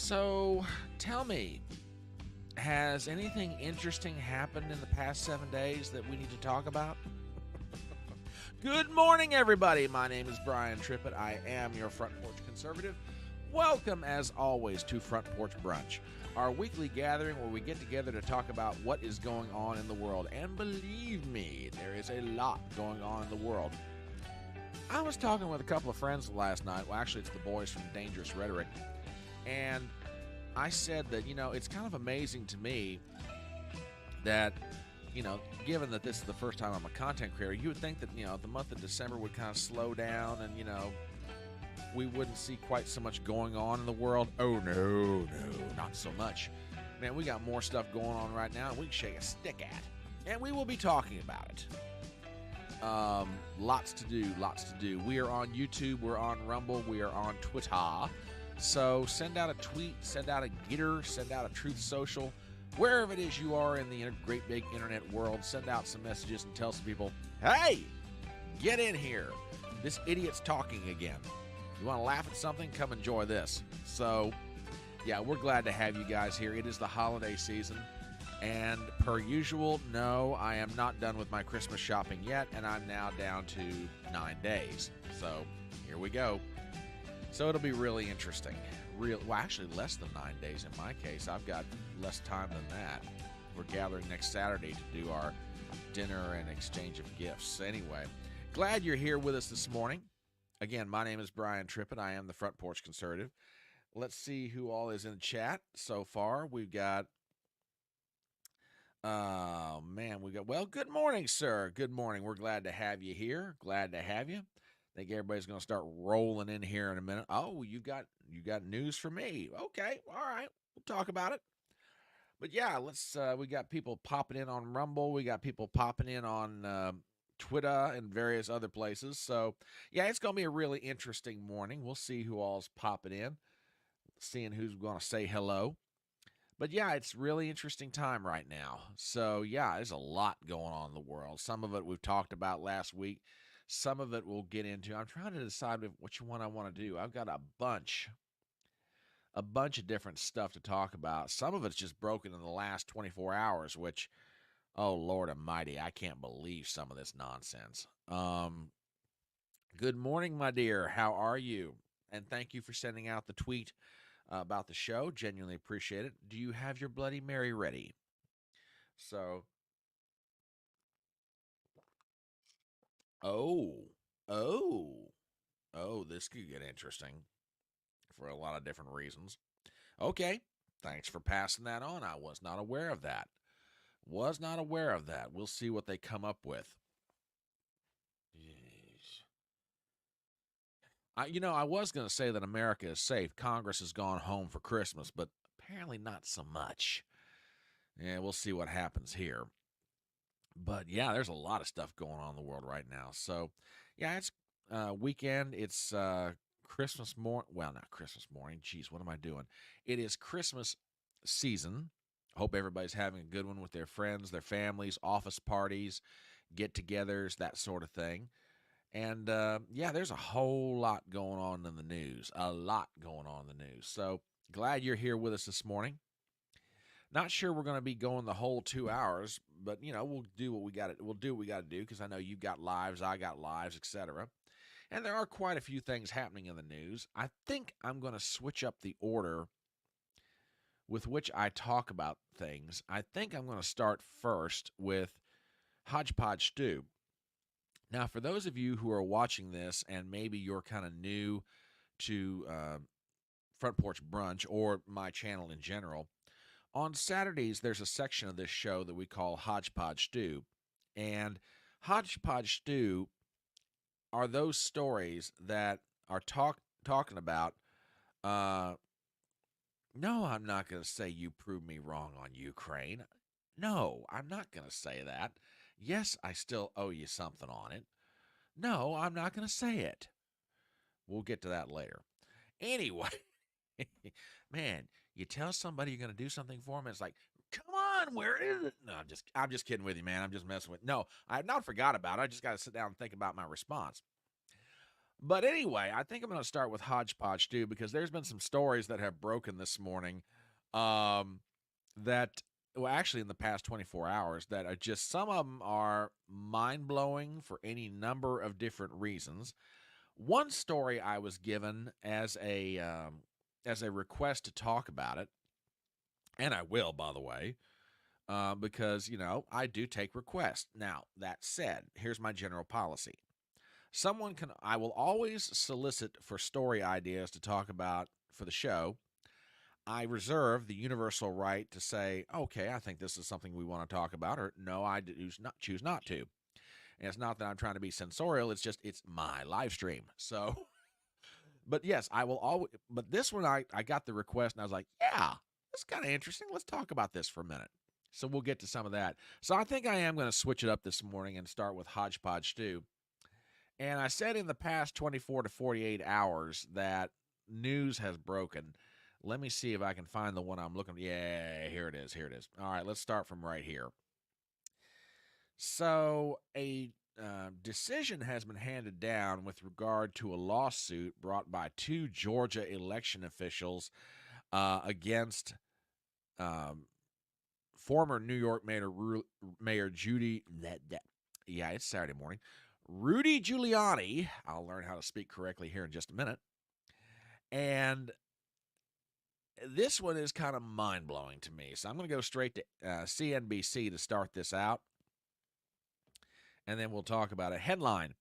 So, tell me, has anything interesting happened in the past 7 days that we need to talk about? Good morning, everybody. My name is Brian Trippett. I am your Front Porch Conservative. Welcome, as always, to Front Porch Brunch, our weekly gathering where we get together to talk about what is going on in the world. And believe me, there is a lot going on in the world. I was talking with a couple of friends last night. Well, actually, it's the boys from Dangerous Rhetoric. And I said that, it's kind of amazing to me that, given that this is the first time I'm a content creator, you would think that, the month of December would kind of slow down and, we wouldn't see quite so much going on in the world. Oh, no, not so much. Man, we got more stuff going on right now we can shake a stick at. And we will be talking about it. Lots to do. We are on YouTube, we're on Rumble, we are on Twitter. So send out a tweet, send out a Gitter, send out a Truth Social. Wherever it is you are in the great big internet world, send out some messages and tell some people, hey, get in here. This idiot's talking again. You want to laugh at something? Come enjoy this. So, yeah, we're glad to have you guys here. It is the holiday season. And per usual, no, I am not done with my Christmas shopping yet, and I'm now down to 9 days. So, here we go. So it'll be really interesting. Actually, less than 9 days in my case. I've got less time than that. We're gathering next Saturday to do our dinner and exchange of gifts. Anyway, glad you're here with us this morning. Again, my name is Brian Trippett. I am the Front Porch Conservative. Let's see who all is in the chat so far. We've got, well, good morning, sir. Good morning. We're glad to have you here. Glad to have you. I think everybody's going to start rolling in here in a minute. Oh, you got news for me. Okay, all right, we'll talk about it. But yeah, we got people popping in on Rumble. We got people popping in on Twitter and various other places. So yeah, it's going to be a really interesting morning. We'll see who all's popping in, seeing who's going to say hello. But yeah, it's really interesting time right now. So yeah, there's a lot going on in the world. Some of it we've talked about last week. Some of it we'll get into. I'm trying to decide which one I want to do. I've got a bunch of different stuff to talk about. Some of it's just broken in the last 24 hours, which, oh, Lord almighty, I can't believe some of this nonsense. Good morning, my dear. How are you? And thank you for sending out the tweet about the show. Genuinely appreciate it. Do you have your Bloody Mary ready? So, oh, this could get interesting for a lot of different reasons. Okay, thanks for passing that on. I was not aware of that. We'll see what they come up with. Jeez. I was going to say that America is safe. Congress has gone home for Christmas, but apparently not so much. Yeah, we'll see what happens here. But yeah, there's a lot of stuff going on in the world right now. So yeah, it's weekend. It's Christmas morning. Well, not Christmas morning. Jeez, what am I doing? It is Christmas season. Hope everybody's having a good one with their friends, their families, office parties, get-togethers, that sort of thing. And yeah, there's a whole lot going on in the news. A lot going on in the news. So glad you're here with us this morning. Not sure we're going to be going the whole 2 hours, but we'll do what we got to. We'll do what we got to do because I know you've got lives, I got lives, etc. And there are quite a few things happening in the news. I think I'm going to switch up the order with which I talk about things. I think I'm going to start first with HodgePodge Stew. Now, for those of you who are watching this and maybe you're kind of new to Front Porch Brunch or my channel in general, on Saturdays, there's a section of this show that we call HodgePodge Stew. And HodgePodge Stew are those stories that are talking about, no, I'm not going to say you proved me wrong on Ukraine. No, I'm not going to say that. Yes, I still owe you something on it. No, I'm not going to say it. We'll get to that later. Anyway, man, you tell somebody you're going to do something for them, it's like, come on, where is it? No, I'm just kidding with you, man. I'm just messing with. No, I have not forgot about it. I just got to sit down and think about my response. But anyway, I think I'm going to start with HodgePodge Stew because there's been some stories that have broken this morning. Um, that well, actually, in the past 24 hours, that are just some of them are mind blowing for any number of different reasons. One story I was given as a request to talk about it, and I will, by the way, because I do take requests. Now that said, here's my general policy. I will always solicit for story ideas to talk about for the show. I reserve the universal right to say, okay, I think this is something we want to talk about, or no, I choose not to. And it's not that I'm trying to be censorial, it's my live stream. So, but yes, I will always, but this one I got the request and I was like, yeah, that's kind of interesting. Let's talk about this for a minute. So we'll get to some of that. So I think I am going to switch it up this morning and start with HodgePodge Stew. And I said in the past 24 to 48 hours that news has broken. Let me see if I can find the one I'm looking for. Yeah, here it is. Here it is. All right, let's start from right here. So, a decision has been handed down with regard to a lawsuit brought by two Georgia election officials against um, former New York Mayor Judy. Yeah, it's Saturday morning. Rudy Giuliani. I'll learn how to speak correctly here in just a minute. And this one is kind of mind blowing to me. So I'm going to go straight to CNBC to start this out. And then we'll talk about a headline.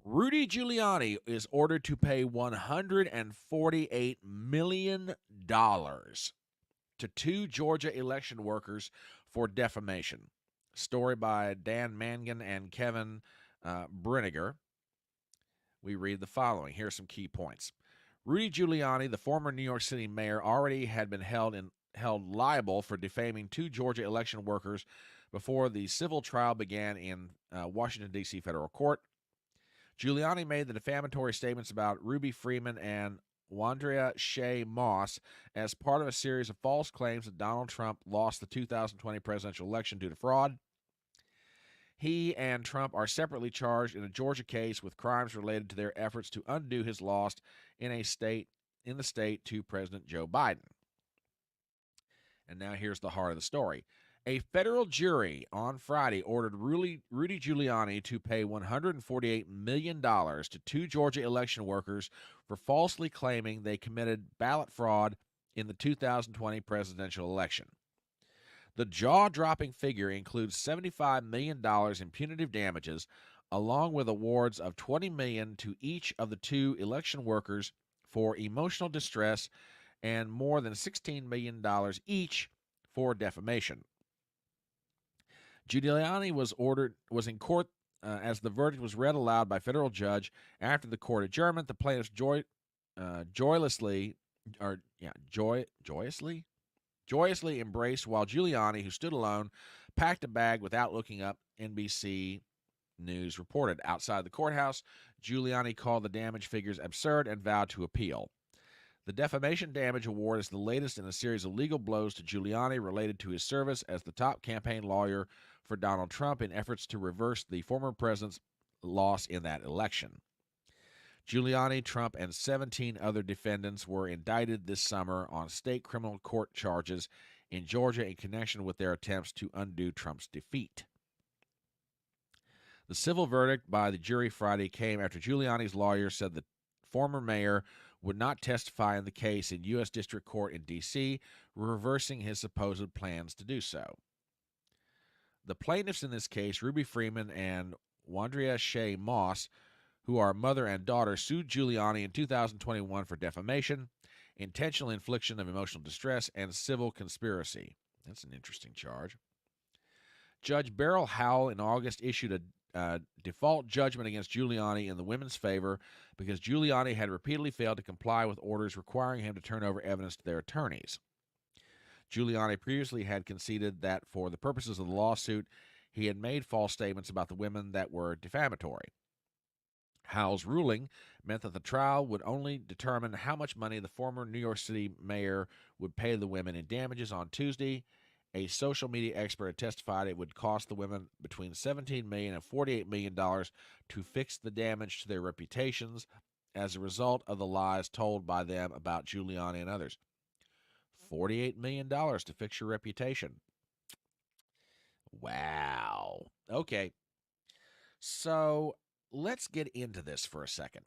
Rudy Giuliani is ordered to pay $148 million to two Georgia election workers for defamation. Story by Dan Mangan and Kevin Brinegar. We read the following. Here are some key points. Rudy Giuliani, the former New York City mayor, already had been held liable for defaming two Georgia election workers before the civil trial began in Washington, D.C. federal court. Giuliani made the defamatory statements about Ruby Freeman and Wandrea Shea Moss as part of a series of false claims that Donald Trump lost the 2020 presidential election due to fraud. He and Trump are separately charged in a Georgia case with crimes related to their efforts to undo his loss in the state to President Joe Biden. And now here's the heart of the story. A federal jury on Friday ordered Rudy Giuliani to pay $148 million to two Georgia election workers for falsely claiming they committed ballot fraud in the 2020 presidential election. The jaw-dropping figure includes $75 million in punitive damages, along with awards of $20 million to each of the two election workers for emotional distress and more than $16 million each for defamation. Giuliani was in court as the verdict was read aloud by federal judge. After the court adjournment, the plaintiffs joyously embraced, while Giuliani, who stood alone, packed a bag without looking up, NBC News reported. Outside the courthouse, Giuliani called the damage figures absurd and vowed to appeal. The defamation damage award is the latest in a series of legal blows to Giuliani related to his service as the top campaign lawyer for Donald Trump in efforts to reverse the former president's loss in that election. Giuliani, Trump, and 17 other defendants were indicted this summer on state criminal court charges in Georgia in connection with their attempts to undo Trump's defeat. The civil verdict by the jury Friday came after Giuliani's lawyer said the former mayor would not testify in the case in U.S. District Court in D.C., reversing his supposed plans to do so. The plaintiffs in this case, Ruby Freeman and Wandrea Shea Moss, who are mother and daughter, sued Giuliani in 2021 for defamation, intentional infliction of emotional distress, and civil conspiracy. That's an interesting charge. Judge Beryl Howell in August issued a default judgment against Giuliani in the women's favor because Giuliani had repeatedly failed to comply with orders requiring him to turn over evidence to their attorneys. Giuliani previously had conceded that for the purposes of the lawsuit, he had made false statements about the women that were defamatory. Howell's ruling meant that the trial would only determine how much money the former New York City mayor would pay the women in damages. On Tuesday, a social media expert had testified it would cost the women between $17 million and $48 million to fix the damage to their reputations as a result of the lies told by them about Giuliani and others. $48 million to fix your reputation. Wow. Okay. So let's get into this for a second.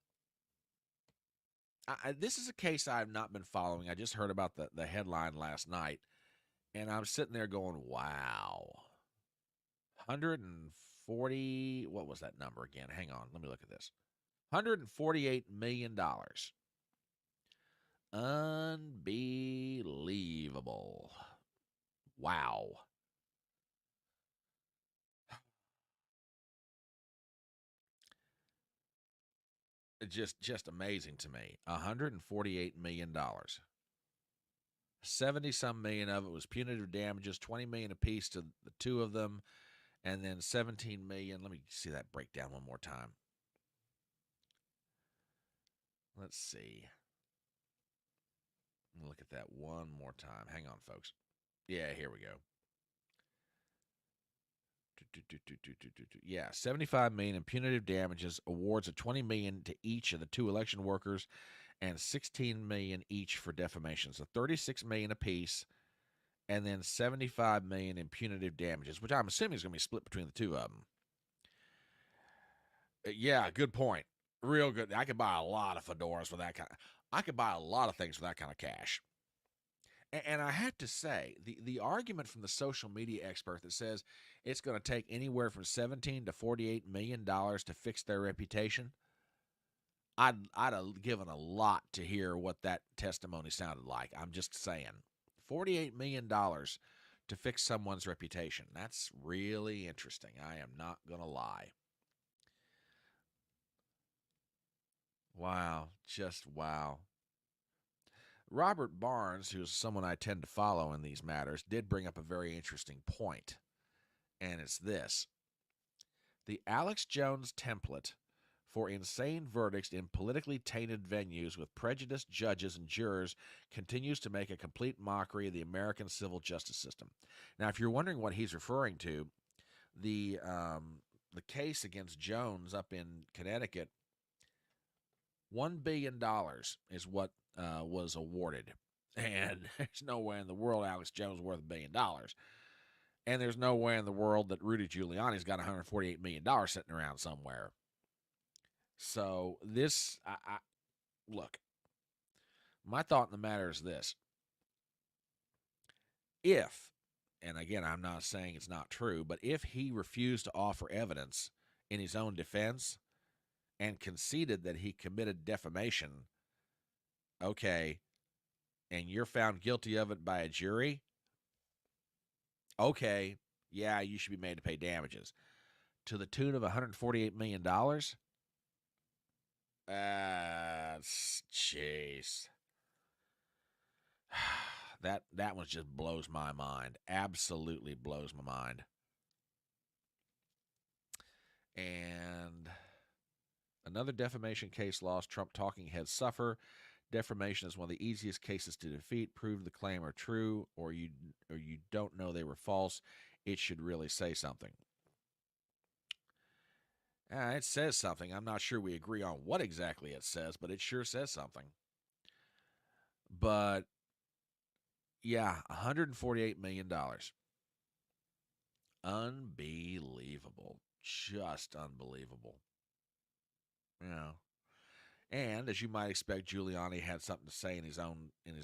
This is a case I've not been following. I just heard about the headline last night, and I'm sitting there going, wow. 140, what was that number again? Hang on, let me look at this. $148 million. Unbelievable. Wow. Just amazing to me. $148 million. 70 some million of it was punitive damages, 20 million apiece to the two of them, and then 17 million. Let me see that breakdown one more time. Let's see. Look at that one more time. Hang on, folks. Yeah, here we go. Yeah, 75 million in punitive damages, awards of 20 million to each of the two election workers, and 16 million each for defamation. So 36 million apiece, and then 75 million in punitive damages, which I'm assuming is going to be split between the two of them. Yeah, good point. Real good. I could buy a lot of fedoras for that kind. I could buy a lot of things for that kind of cash. And I have to say, the argument from the social media expert that says it's going to take anywhere from 17 to 48 million dollars to fix their reputation, I'd have given a lot to hear what that testimony sounded like. I'm just saying, $48 million to fix someone's reputation. That's really interesting. I am not going to lie. Wow, just wow. Robert Barnes, who's someone I tend to follow in these matters, did bring up a very interesting point, and it's this. The Alex Jones template for insane verdicts in politically tainted venues with prejudiced judges and jurors continues to make a complete mockery of the American civil justice system. Now, if you're wondering what he's referring to, the case against Jones up in Connecticut, $1 billion is what was awarded. And there's no way in the world Alex Jones is worth $1 billion. And there's no way in the world that Rudy Giuliani's got $148 million sitting around somewhere. So this, look, my thought in the matter is this. If, and again, I'm not saying it's not true, but if he refused to offer evidence in his own defense and conceded that he committed defamation, okay, and you're found guilty of it by a jury, okay, yeah, you should be made to pay damages. To the tune of $148 million? Jeez. That one just blows my mind. Absolutely blows my mind. And another defamation case lost. Trump talking heads suffer. Defamation is one of the easiest cases to defeat. Prove the claim are true, or you don't know they were false. It should really say something. It says something. I'm not sure we agree on what exactly it says, but it sure says something. But yeah, $148 million. Unbelievable. Just unbelievable. Yeah. And as you might expect, Giuliani had something to say in his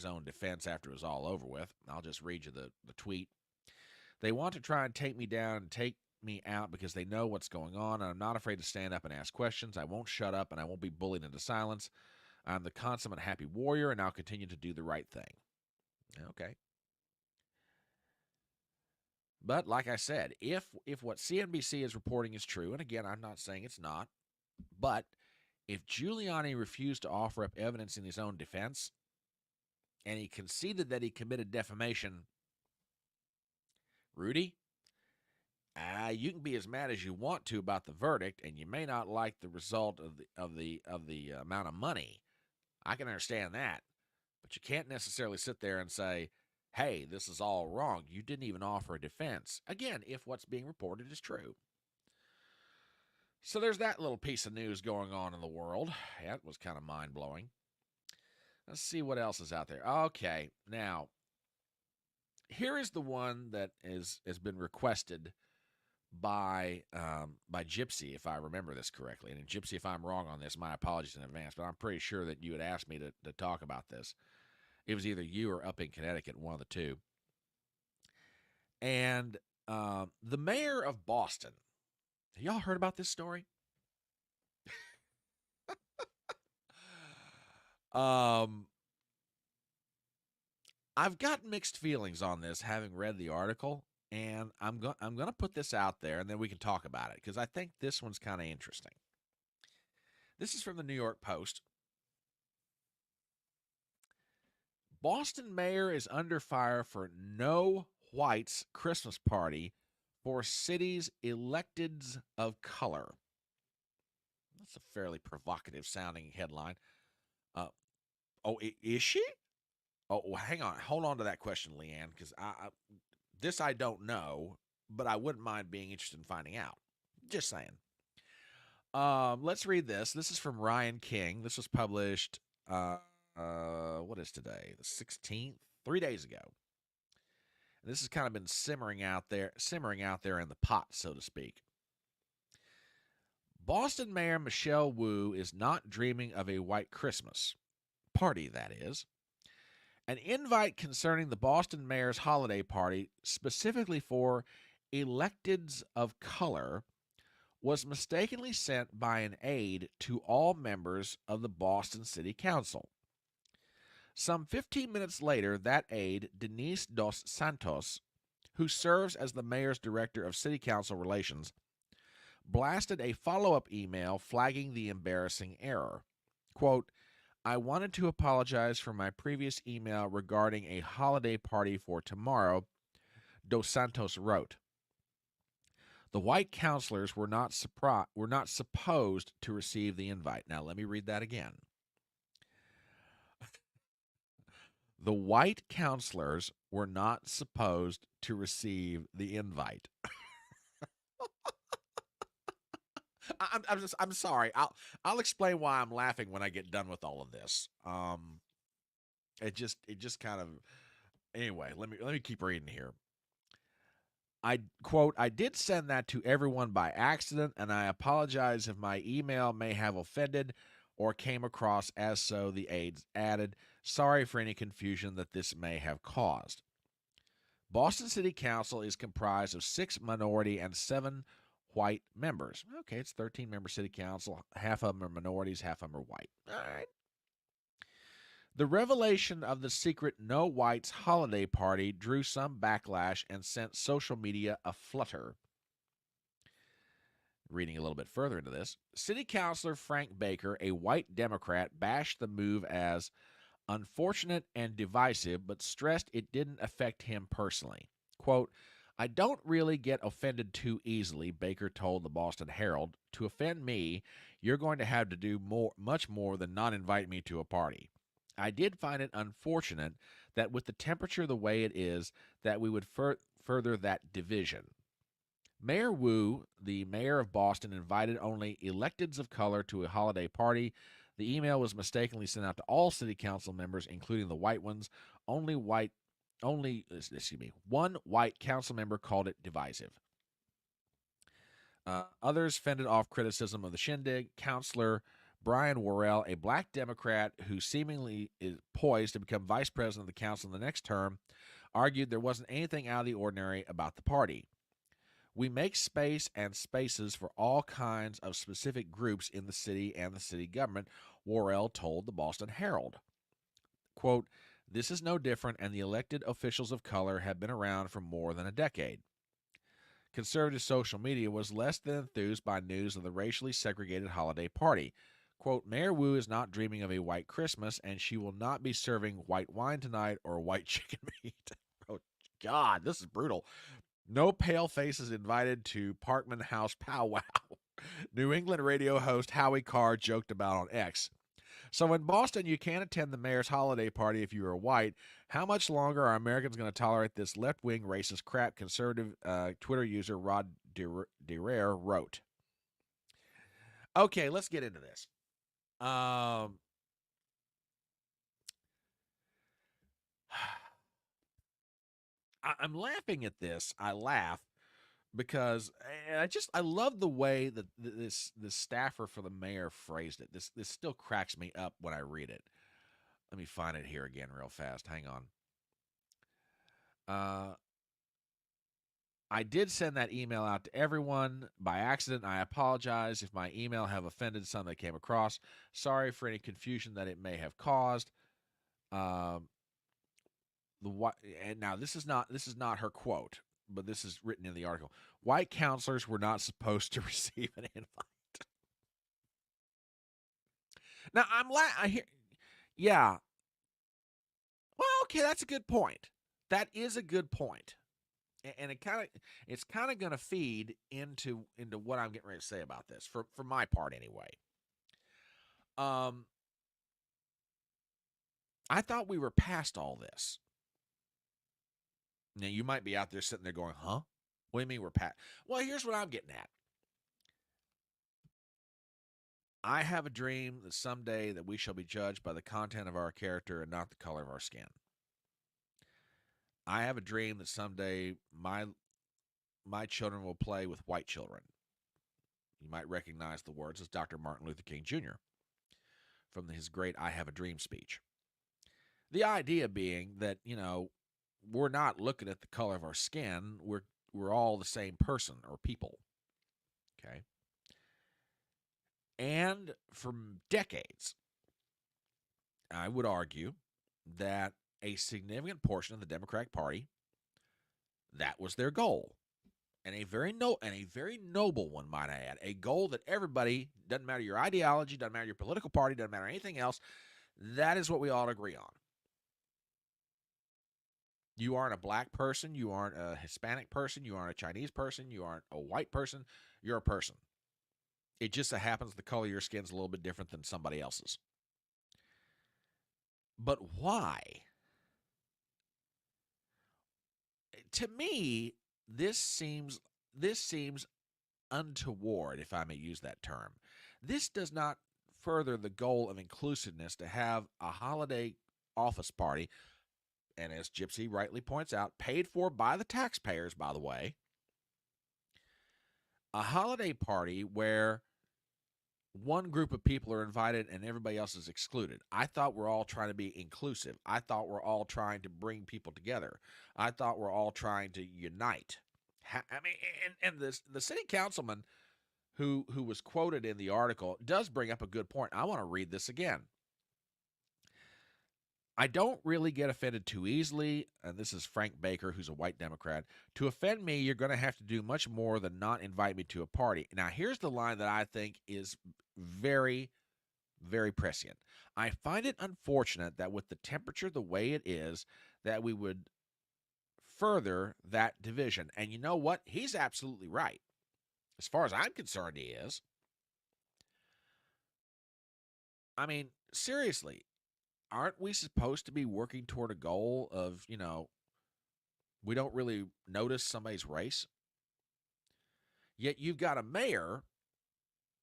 own defense after it was all over with. I'll just read you the tweet. They want to try and take me down and take me out because they know what's going on, and I'm not afraid to stand up and ask questions. I won't shut up, and I won't be bullied into silence. I'm the consummate happy warrior, and I'll continue to do the right thing. Okay. But like I said, if what CNBC is reporting is true, and again, I'm not saying it's not, but if Giuliani refused to offer up evidence in his own defense and he conceded that he committed defamation, Rudy, you can be as mad as you want to about the verdict, and you may not like the result of the amount of money. I can understand that, but you can't necessarily sit there and say, "Hey, this is all wrong. You didn't even offer a defense." Again, if what's being reported is true. So there's that little piece of news going on in the world. Yeah, it was kind of mind blowing. Let's see what else is out there. Okay, now here is the one that has been requested by Gypsy, if I remember this correctly. And Gypsy, if I'm wrong on this, my apologies in advance. But I'm pretty sure that you had asked me to talk about this. It was either you or up in Connecticut, one of the two. And the mayor of Boston. Have y'all heard about this story? Um, I've got mixed feelings on this, having read the article, and I'm going to put this out there, and then we can talk about it because I think this one's kind of interesting. This is from the New York Post. Boston mayor is under fire for no whites Christmas party for city's electeds of color. That's a fairly provocative sounding headline. Uh, oh, is she? Oh, well, hang on. Hold on to that question, Leanne, because this I don't know, but I wouldn't mind being interested in finding out. Just saying. Let's read this. This is from Ryan King. This was published, what is today? The 16th? 3 days ago. And this has kind of been simmering out there in the pot, so to speak. Boston Mayor Michelle Wu is not dreaming of a white Christmas. Party, that is. An invite concerning the Boston mayor's holiday party, specifically for electeds of color, was mistakenly sent by an aide to all members of the Boston City Council. Some 15 minutes later, that aide, Denise Dos Santos, who serves as the mayor's director of city council relations, blasted a follow-up email flagging the embarrassing error. Quote, I wanted to apologize for my previous email regarding a holiday party for tomorrow, Dos Santos wrote. The white counselors were not supposed to receive the invite. Now, let me read that again. The white counselors were not supposed to receive the invite. I'm sorry. I'll explain why I'm laughing when I get done with all of this. It just kind of anyway. Let me keep reading here. I quote, I did send that to everyone by accident, and I apologize if my email may have offended or came across as so, the aides added. Sorry for any confusion that this may have caused. Boston City Council is comprised of 6 minority and 7 white members. Okay, it's 13-member city council. Half of them are minorities, half of them are white. All right. The revelation of the secret no whites holiday party drew some backlash and sent social media aflutter. Reading a little bit further into this, City Councilor Frank Baker, a white Democrat, bashed the move as unfortunate and divisive, but stressed it didn't affect him personally. Quote, I don't really get offended too easily, Baker told the Boston Herald. To offend me, you're going to have to do much more than not invite me to a party. I did find it unfortunate that with the temperature the way it is, that we would further that division. Mayor Wu, the mayor of Boston, invited only electeds of color to a holiday party. The email was mistakenly sent out to all city council members, including the white ones. One white council member called it divisive. Others fended off criticism of the shindig. Councilor Brian Worrell, a black Democrat who seemingly is poised to become vice president of the council in the next term, argued there wasn't anything out of the ordinary about the party. We make space and spaces for all kinds of specific groups in the city and the city government, Worrell told the Boston Herald. Quote, this is no different, and the elected officials of color have been around for more than a decade. Conservative social media was less than enthused by news of the racially segregated holiday party. Quote, Mayor Wu is not dreaming of a white Christmas, and she will not be serving white wine tonight or white chicken meat. Oh, God, this is brutal. No pale faces invited to Parkman House powwow. New England radio host Howie Carr joked about on X. So in Boston, you can't attend the mayor's holiday party if you are white. How much longer are Americans going to tolerate this left-wing racist crap? Conservative Twitter user Rod DeRare wrote. Okay, let's get into this. Um, I'm laughing at this. I laugh because I love the way that this staffer for the mayor phrased it. This still cracks me up when I read it. Let me find it here again real fast. Hang on. Uh, I did send that email out to everyone by accident. I apologize if my email have offended some that came across. Sorry for any confusion that it may have caused. Um, and now this is not her quote, but this is written in the article. White counselors were not supposed to receive an invite. Now I hear, yeah. Well, okay, that's a good point. That is a good point, and it's kind of going to feed into what I'm getting ready to say about this for my part anyway. Um, I thought we were past all this. Now you might be out there sitting there going, "Huh? What do you mean we're past?" Well, here's what I'm getting at. I have a dream that someday that we shall be judged by the content of our character and not the color of our skin. I have a dream that someday my children will play with white children. You might recognize the words as Dr. Martin Luther King Jr. from his great I Have a Dream speech. The idea being that, we're not looking at the color of our skin, we're all the same person or people. Okay? And for decades, I would argue that a significant portion of the Democratic Party, that was their goal. And a very noble one, might I add. A goal that everybody, doesn't matter your ideology, doesn't matter your political party, doesn't matter anything else, that is what we all agree on. You aren't a black person, you aren't a Hispanic person, you aren't a Chinese person, you aren't a white person, you're a person. It just so happens the color of your skin's a little bit different than somebody else's. But why? To me, this seems this seems untoward, if I may use that term. This does not further the goal of inclusiveness to have a holiday office party, and as Gypsy rightly points out, paid for by the taxpayers, by the way, a holiday party where one group of people are invited and everybody else is excluded. I thought we're all trying to be inclusive. I thought we're all trying to bring people together. I thought we're all trying to unite. I mean, and the city councilman who was quoted in the article does bring up a good point. I want to read this again. I don't really get offended too easily, and this is Frank Baker, who's a white Democrat. To offend me, you're going to have to do much more than not invite me to a party. Now, here's the line that I think is very, very prescient. I find it unfortunate that with the temperature the way it is, that we would further that division. And you know what? He's absolutely right. As far as I'm concerned, he is. I mean, seriously, aren't we supposed to be working toward a goal of, we don't really notice somebody's race? Yet you've got a mayor,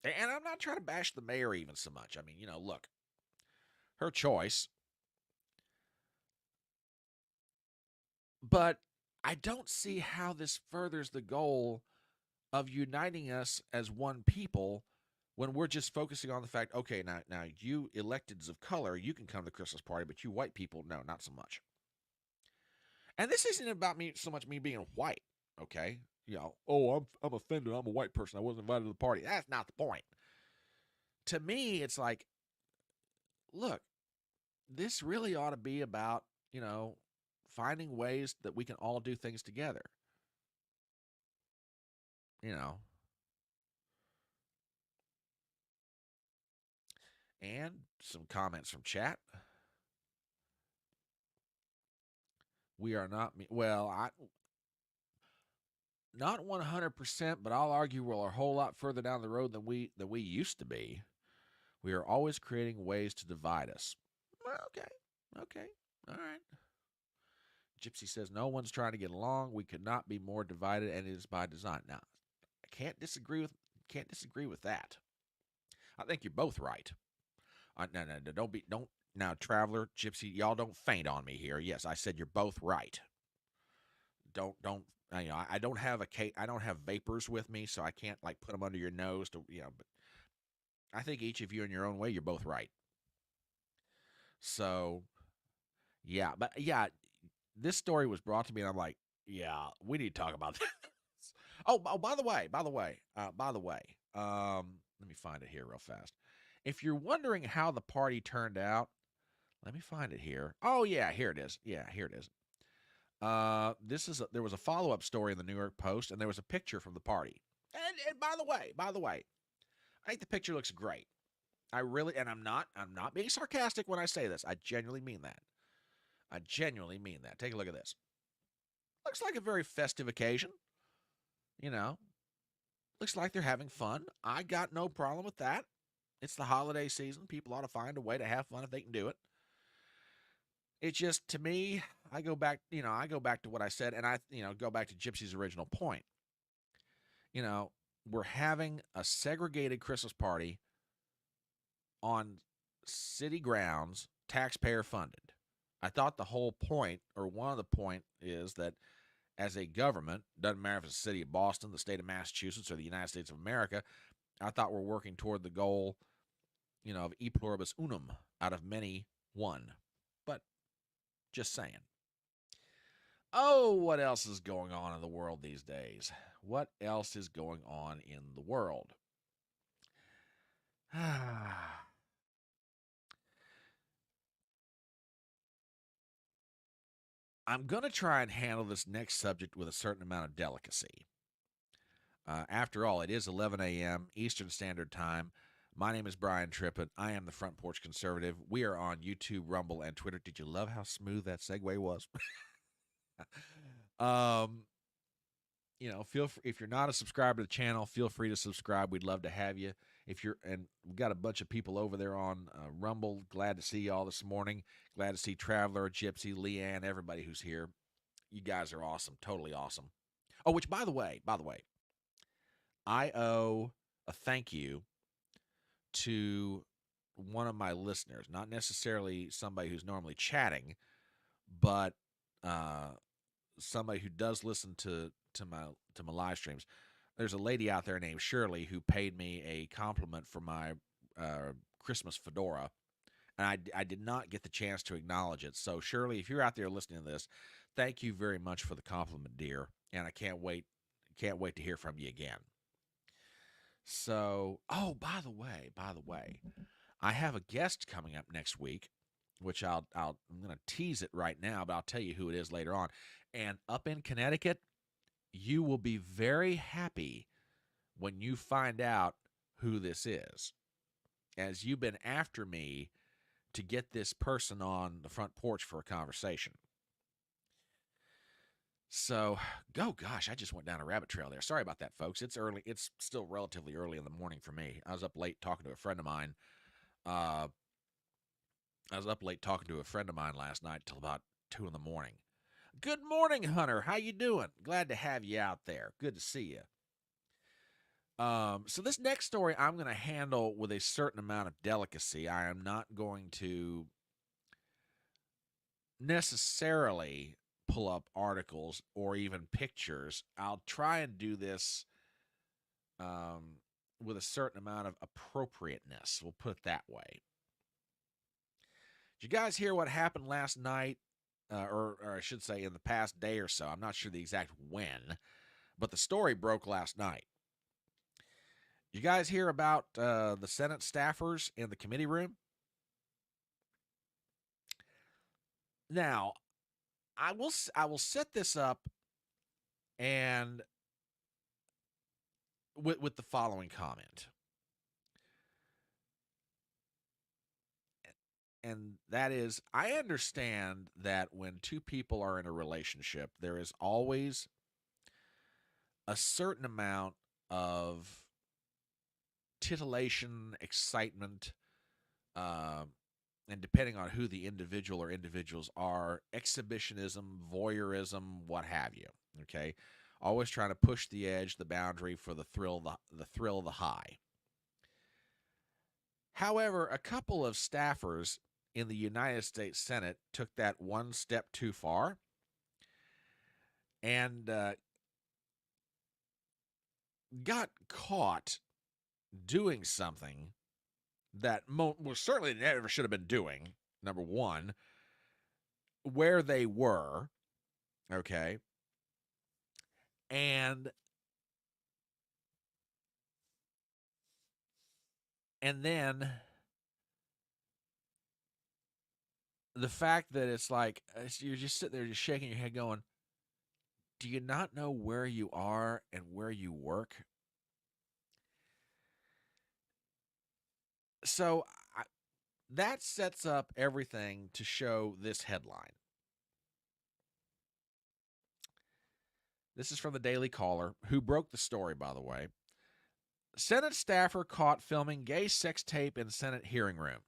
and I'm not trying to bash the mayor even so much. I mean, look, her choice, but I don't see how this furthers the goal of uniting us as one people when we're just focusing on the fact, okay, now you electeds of color, you can come to the Christmas party, but you white people, no, not so much. And this isn't about me so much me being white, okay? Oh, I'm offended. I'm a white person. I wasn't invited to the party. That's not the point. To me, it's like, look, this really ought to be about, you know, finding ways that we can all do things together. You know, and some comments from chat. We are not well, I not 100%, but I'll argue we're a whole lot further down the road than we used to be. We are always creating ways to divide us. Well, okay. Okay. All right. Gypsy says no one's trying to get along. We could not be more divided, and it is by design. Now, I can't disagree with that. I think you're both right. No, don't now, Traveler, Gypsy, y'all don't faint on me here. Yes, I said you're both right. Don't. I don't have I don't have vapors with me, so I can't like put them under your nose to But I think each of you in your own way, you're both right. So yeah, but yeah, this story was brought to me, and I'm like, yeah, we need to talk about this. Oh, by the way, let me find it here real fast. If you're wondering how the party turned out, let me find it here. Oh yeah, here it is. Yeah, here it is. There was a follow up story in the New York Post, and there was a picture from the party. And by the way, I think the picture looks great. I really, and I'm not being sarcastic when I say this. I genuinely mean that. I genuinely mean that. Take a look at this. Looks like a very festive occasion. You know, looks like they're having fun. I got no problem with that. It's the holiday season. People ought to find a way to have fun if they can do it. It's just to me, I go back to what I said, and go back to Gypsy's original point. You know, we're having a segregated Christmas party on city grounds, taxpayer funded. I thought the whole point, or one of the point, is that as a government, doesn't matter if it's the city of Boston, the state of Massachusetts, or the United States of America, I thought we're working toward the goal, of e pluribus unum, out of many, one. But just saying. Oh, what else is going on in the world these days? What else is going on in the world? I'm going to try and handle this next subject with a certain amount of delicacy. After all, it is 11 a.m. Eastern Standard Time. My name is Brian Trippett. I am the Front Porch Conservative. We are on YouTube, Rumble, and Twitter. Did you love how smooth that segue was? um, feel free, if you're not a subscriber to the channel, feel free to subscribe. We'd love to have you. And we've got a bunch of people over there on Rumble. Glad to see y'all this morning. Glad to see Traveler, Gypsy, Leanne, everybody who's here. You guys are awesome, totally awesome. Oh, which by the way, I owe a thank you to one of my listeners, not necessarily somebody who's normally chatting, but uh, somebody who does listen to my live streams. There's a lady out there named Shirley who paid me a compliment for my Christmas fedora, and I did not get the chance to acknowledge it. So Shirley, if you're out there listening to this, thank you very much for the compliment, dear, and I can't wait to hear from you again. So, oh, by the way, I have a guest coming up next week, which I'm going to tease it right now, but I'll tell you who it is later on. And up in Connecticut, you will be very happy when you find out who this is, as you've been after me to get this person on the front porch for a conversation. So, oh gosh, I just went down a rabbit trail there. Sorry about that, folks. It's early. It's still relatively early in the morning for me. I was up late talking to a friend of mine. Last night till about 2 in the morning. Good morning, Hunter. How you doing? Glad to have you out there. Good to see you. So this next story I'm going to handle with a certain amount of delicacy. I am not going to necessarily pull up articles or even pictures. I'll try and do this with a certain amount of appropriateness. We'll put it that way. Did you guys hear what happened last night? Or I should say in the past day or so. I'm not sure the exact when, but the story broke last night. You guys hear about the Senate staffers in the committee room? Now, I will set this up and with the following comment. And that is, I understand that when two people are in a relationship, there is always a certain amount of titillation, excitement, uh, and depending on who the individual or individuals are, exhibitionism, voyeurism, what have you. Okay, always trying to push the edge, the boundary for the thrill, the thrill of the high. However, a couple of staffers in the United States Senate took that one step too far and got caught doing something that certainly never should have been doing, number one, where they were, okay? And then the fact that it's like you're just sitting there just shaking your head going, do you not know where you are and where you work? So I, that sets up everything to show this headline. This is from the Daily Caller, who broke the story, by the way. Senate staffer caught filming gay sex tape in Senate hearing room.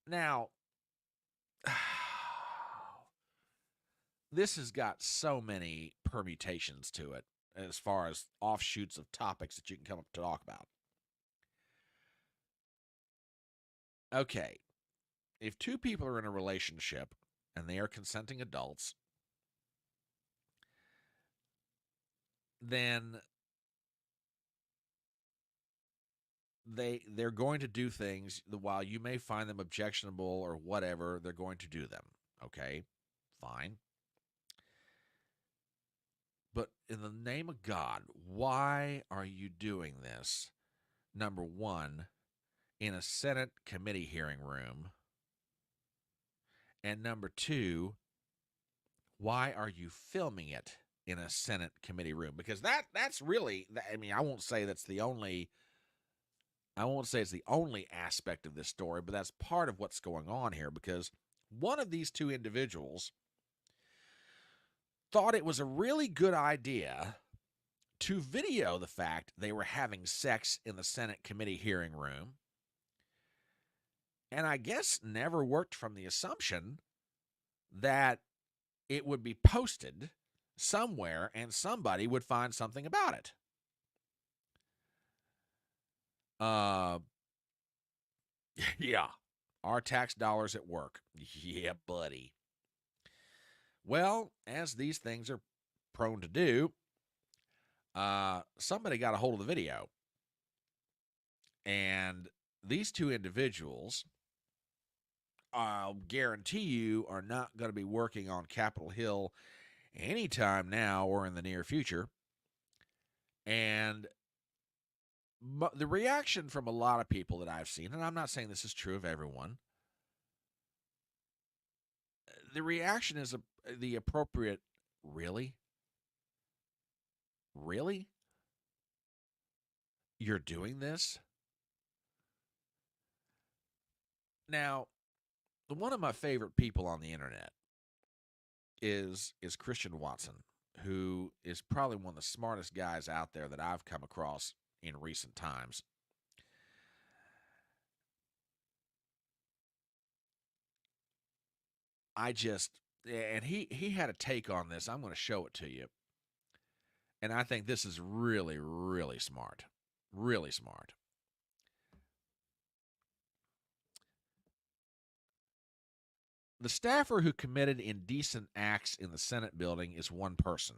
Now, this has got so many permutations to it as far as offshoots of topics that you can come up to talk about. Okay, if two people are in a relationship and they are consenting adults, then they're going to do things while you may find them objectionable or whatever, they're going to do them. Okay, fine. But in the name of God, why are you doing this? Number one, in a Senate committee hearing room. And number two, why are you filming it in a Senate committee room? Because that's really, I mean, I won't say it's the only aspect of this story, but that's part of what's going on here, because one of these two individuals thought it was a really good idea to video the fact they were having sex in the Senate committee hearing room, and I guess never worked from the assumption that it would be posted somewhere and somebody would find something about it. Uh, yeah, our tax dollars at work. Yeah, buddy. Well, as these things are prone to do, somebody got a hold of the video, and these two individuals, I'll guarantee you, are not going to be working on Capitol Hill anytime now or in the near future. And the reaction from a lot of people that I've seen, and I'm not saying this is true of everyone, the reaction is the appropriate, really? Really? You're doing this? Now, one of my favorite people on the internet is Christian Watson, who is probably one of the smartest guys out there that I've come across in recent times. And he had a take on this. I'm going to show it to you. And I think this is really, really smart. Really smart. The staffer who committed indecent acts in the Senate building is one person,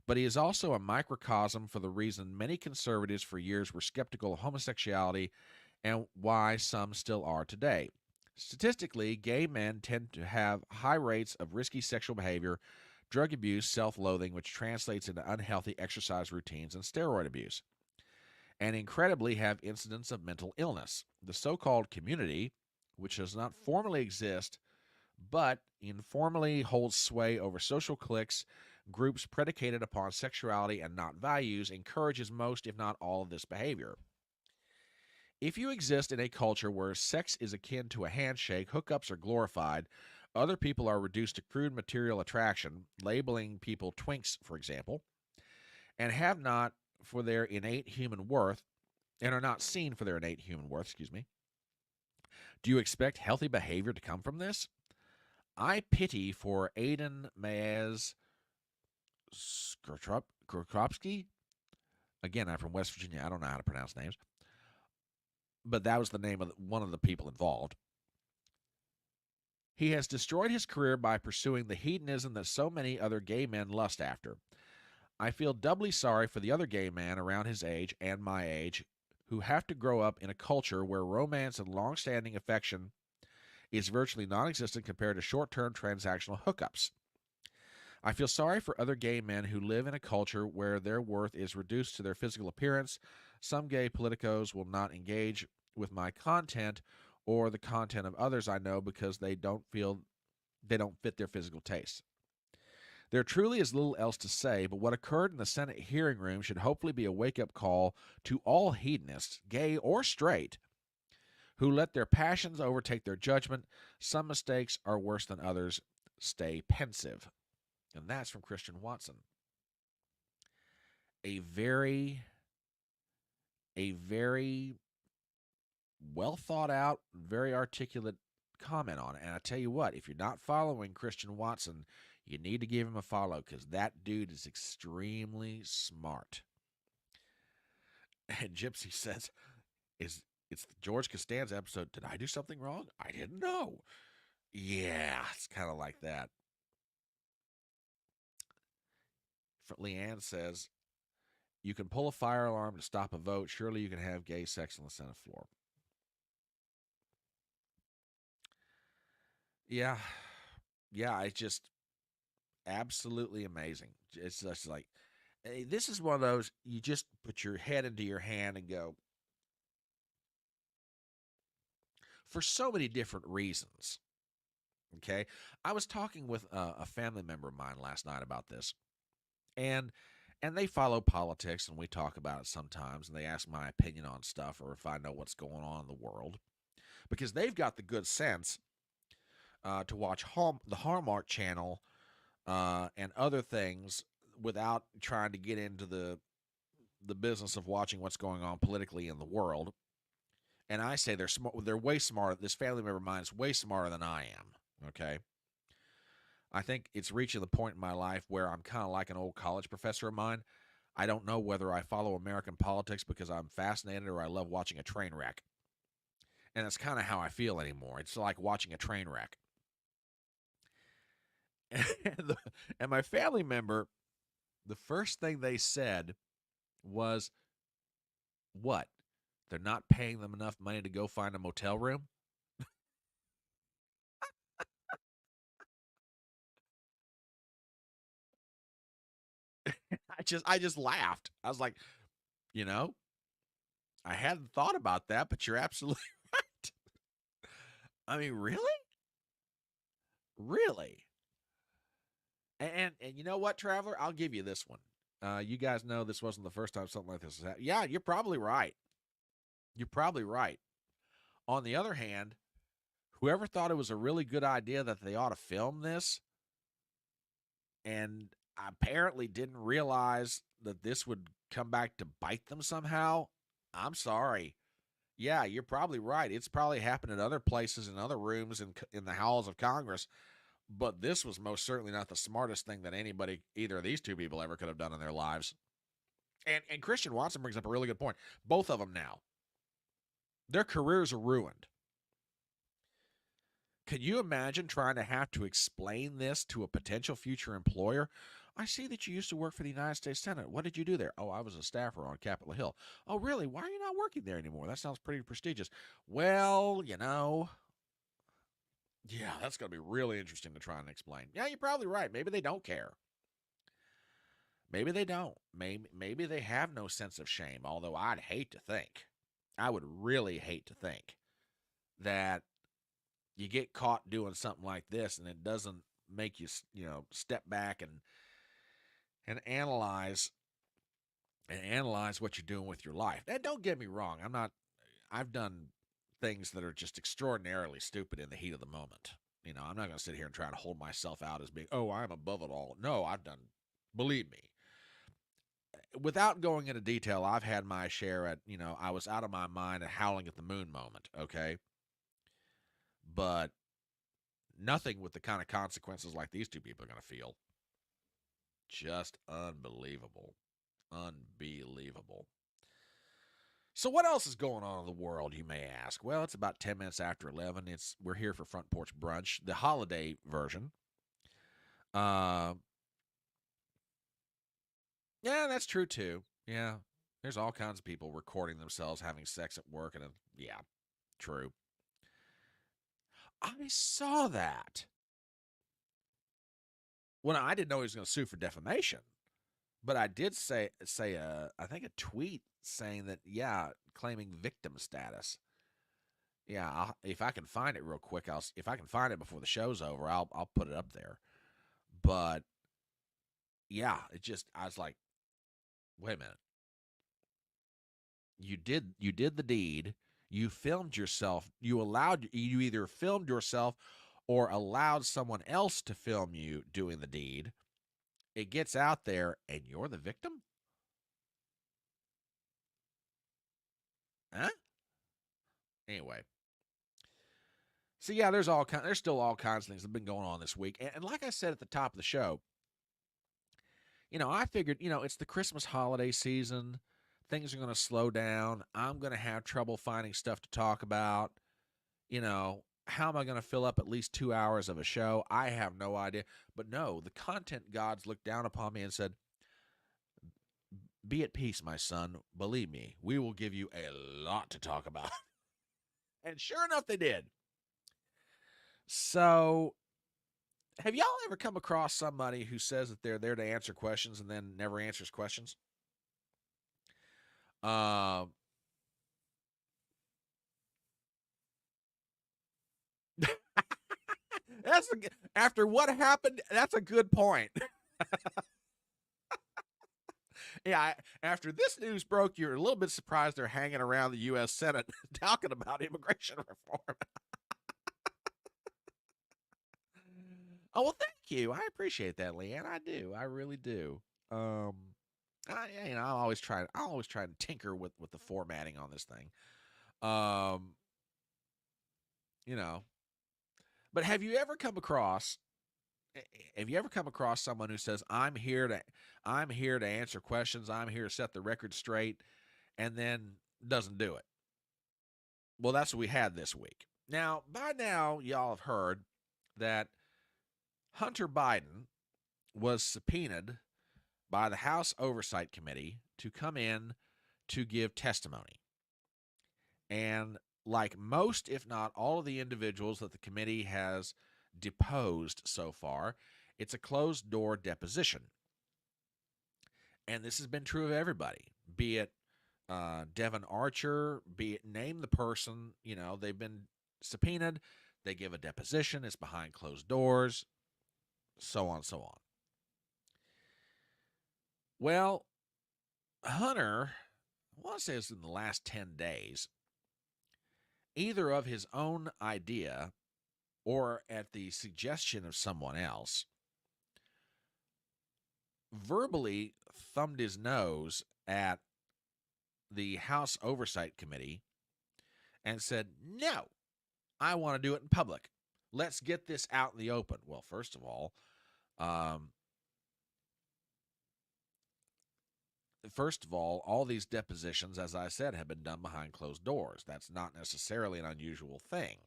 but he is also a microcosm for the reason many conservatives for years were skeptical of homosexuality and why some still are today. Statistically, gay men tend to have high rates of risky sexual behavior, drug abuse, self-loathing, which translates into unhealthy exercise routines and steroid abuse, and incredibly have incidents of mental illness. The so-called community, which does not formally exist but informally holds sway over social cliques, groups predicated upon sexuality and not values, encourages most, if not all, of this behavior. If you exist in a culture where sex is akin to a handshake, hookups are glorified, other people are reduced to crude material attraction, labeling people twinks, for example, and have not for their innate human worth, and are not seen for their innate human worth, do you expect healthy behavior to come from this? I pity for N.D.A.A. Skrzkropski, Again, I'm from West Virginia. I don't know how to pronounce names, but that was the name of one of the people involved. He has destroyed his career by pursuing the hedonism that so many other gay men lust after. I feel doubly sorry for the other gay men around his age and my age who have to grow up in a culture where romance and long-standing affection is virtually non-existent compared to short-term transactional hookups. I feel sorry for other gay men who live in a culture where their worth is reduced to their physical appearance. Some gay politicos will not engage with my content or the content of others I know because they don't fit their physical tastes. There truly is little else to say, but what occurred in the Senate hearing room should hopefully be a wake-up call to all hedonists, gay or straight, who let their passions overtake their judgment. Some mistakes are worse than others. Stay pensive. And that's from Christian Watson. A very, a very well thought out, very articulate comment on it. And I tell you what, if you're not following Christian Watson, you need to give him a follow because that dude is extremely smart. And Gypsy says, it's the George Costanza episode. Did I do something wrong? I didn't know. Yeah, it's kind of like that. Leanne says, you can pull a fire alarm to stop a vote. Surely you can have gay sex on the Senate floor. Yeah. Yeah, it's just absolutely amazing. It's just like, this is one of those, you just put your head into your hand and go, for so many different reasons. Okay. I was talking with a family member of mine last night about this, and they follow politics, and we talk about it sometimes, and they ask my opinion on stuff or if I know what's going on in the world because they've got the good sense to watch the Hallmark Channel and other things without trying to get into the business of watching what's going on politically in the world. And I say they're smart. They're way smarter. This family member of mine is way smarter than I am. Okay. I think it's reaching the point in my life where I'm kind of like an old college professor of mine. I don't know whether I follow American politics because I'm fascinated or I love watching a train wreck. And that's kind of how I feel anymore. It's like watching a train wreck. And, and my family member, the first thing they said was, what? They're not paying them enough money to go find a motel room? I just laughed. I was like, you know, I hadn't thought about that, but you're absolutely right. I mean, really? Really? And you know what, Traveler? I'll give you this one. You guys know this wasn't the first time something like this has happened. Yeah, you're probably right. You're probably right. On the other hand, whoever thought it was a really good idea that they ought to film this and apparently didn't realize that this would come back to bite them somehow, I'm sorry. Yeah, you're probably right. It's probably happened in other places, in other rooms, in the halls of Congress. But this was most certainly not the smartest thing that anybody, either of these two people, ever could have done in their lives. And Christian Watson brings up a really good point. Both of them now, their careers are ruined. Can you imagine trying to have to explain this to a potential future employer? I see that you used to work for the United States Senate. What did you do there? Oh, I was a staffer on Capitol Hill. Oh, really? Why are you not working there anymore? That sounds pretty prestigious. Well, yeah, that's going to be really interesting to try and explain. Yeah, you're probably right. Maybe they don't care. Maybe they don't. Maybe they have no sense of shame, although I'd hate to think. I would really hate to think that you get caught doing something like this and it doesn't make you, step back and analyze what you're doing with your life. And don't get me wrong, I've done things that are just extraordinarily stupid in the heat of the moment. I'm not going to sit here and try to hold myself out as being, oh, I'm above it all. No, believe me, without going into detail, I've had my share at, I was out of my mind and howling at the moon moment, okay? But nothing with the kind of consequences like these two people are going to feel. Just unbelievable. Unbelievable. So what else is going on in the world, you may ask? Well, it's about 10 minutes after 11. We're here for Front Porch Brunch, the holiday version. Uh, yeah, that's true too. Yeah, there's all kinds of people recording themselves having sex at work, and yeah, true. I saw that. Well, I didn't know he was going to sue for defamation, but I did say I think a tweet saying that, yeah, claiming victim status. Yeah, if I can find it real quick, if I can find it before the show's over, I'll put it up there. But yeah, I was like, wait a minute. You did the deed. You filmed yourself. You either filmed yourself or allowed someone else to film you doing the deed. It gets out there and you're the victim? Huh? Anyway. So yeah, there's still all kinds of things that have been going on this week. And like I said at the top of the show, I figured, it's the Christmas holiday season. Things are going to slow down. I'm going to have trouble finding stuff to talk about. How am I going to fill up at least 2 hours of a show? I have no idea. But no, the content gods looked down upon me and said, be at peace, my son. Believe me, we will give you a lot to talk about. And sure enough, they did. So, have y'all ever come across somebody who says that they're there to answer questions and then never answers questions? Uh, After what happened, that's a good point. Yeah, after this news broke, you're a little bit surprised they're hanging around the U.S. Senate talking about immigration reform. Oh, well, thank you. I appreciate that, Leanne. I do. I really do. Um, I'm always trying to tinker with the formatting on this thing. Um, you know, but have you ever come across someone who says, I'm here to answer questions. I'm here to set the record straight," and then doesn't do it? Well, that's what we had this week. Now, by now, y'all have heard that Hunter Biden was subpoenaed by the House Oversight Committee to come in to give testimony. And like most, if not all, of the individuals that the committee has deposed so far, it's a closed door deposition. And this has been true of everybody, be it Devin Archer, be it name the person, they've been subpoenaed, they give a deposition, it's behind closed doors, so on, so on. Well, Hunter, I want to say it's in the last 10 days, either of his own idea or at the suggestion of someone else, verbally thumbed his nose at the House Oversight Committee and said, "No, I want to do it in public. Let's get this out in the open." Well, first of all, um, all these depositions, as I said, have been done behind closed doors. That's not necessarily an unusual thing.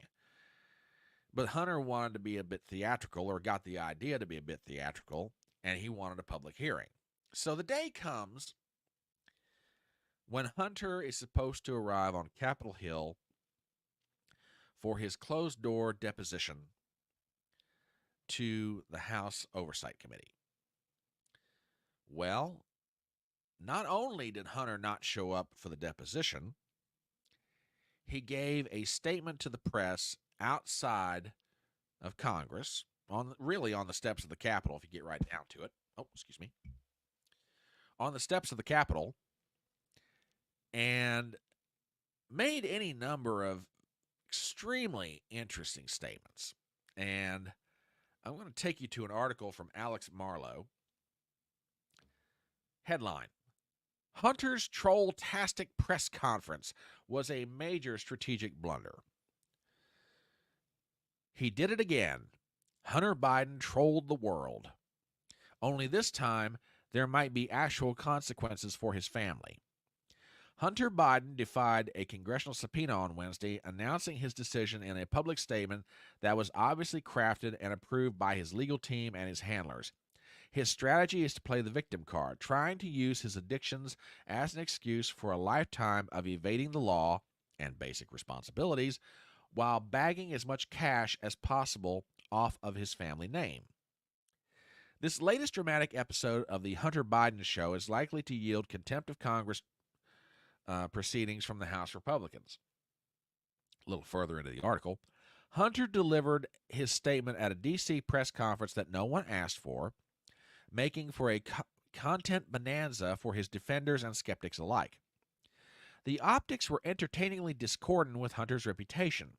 But Hunter wanted to be a bit theatrical, or got the idea to be a bit theatrical, and he wanted a public hearing. So the day comes when Hunter is supposed to arrive on Capitol Hill for his closed door deposition to the House Oversight Committee. Well, not only did Hunter not show up for the deposition, he gave a statement to the press outside of Congress, really on the steps of the Capitol, if you get right down to it. Oh, excuse me. On the steps of the Capitol, and made any number of extremely interesting statements. And I'm going to take you to an article from Alex Marlowe. Headline: Hunter's troll-tastic press conference was a major strategic blunder. He did it again. Hunter Biden trolled the world. Only this time, there might be actual consequences for his family. Hunter Biden defied a congressional subpoena on Wednesday, announcing his decision in a public statement that was obviously crafted and approved by his legal team and his handlers. His strategy is to play the victim card, trying to use his addictions as an excuse for a lifetime of evading the law and basic responsibilities while bagging as much cash as possible off of his family name. This latest dramatic episode of the Hunter Biden show is likely to yield contempt of Congress proceedings from the House Republicans. A little further into the article, Hunter delivered his statement at a D.C. press conference that no one asked for, making for a content bonanza for his defenders and skeptics alike. The optics were entertainingly discordant with Hunter's reputation.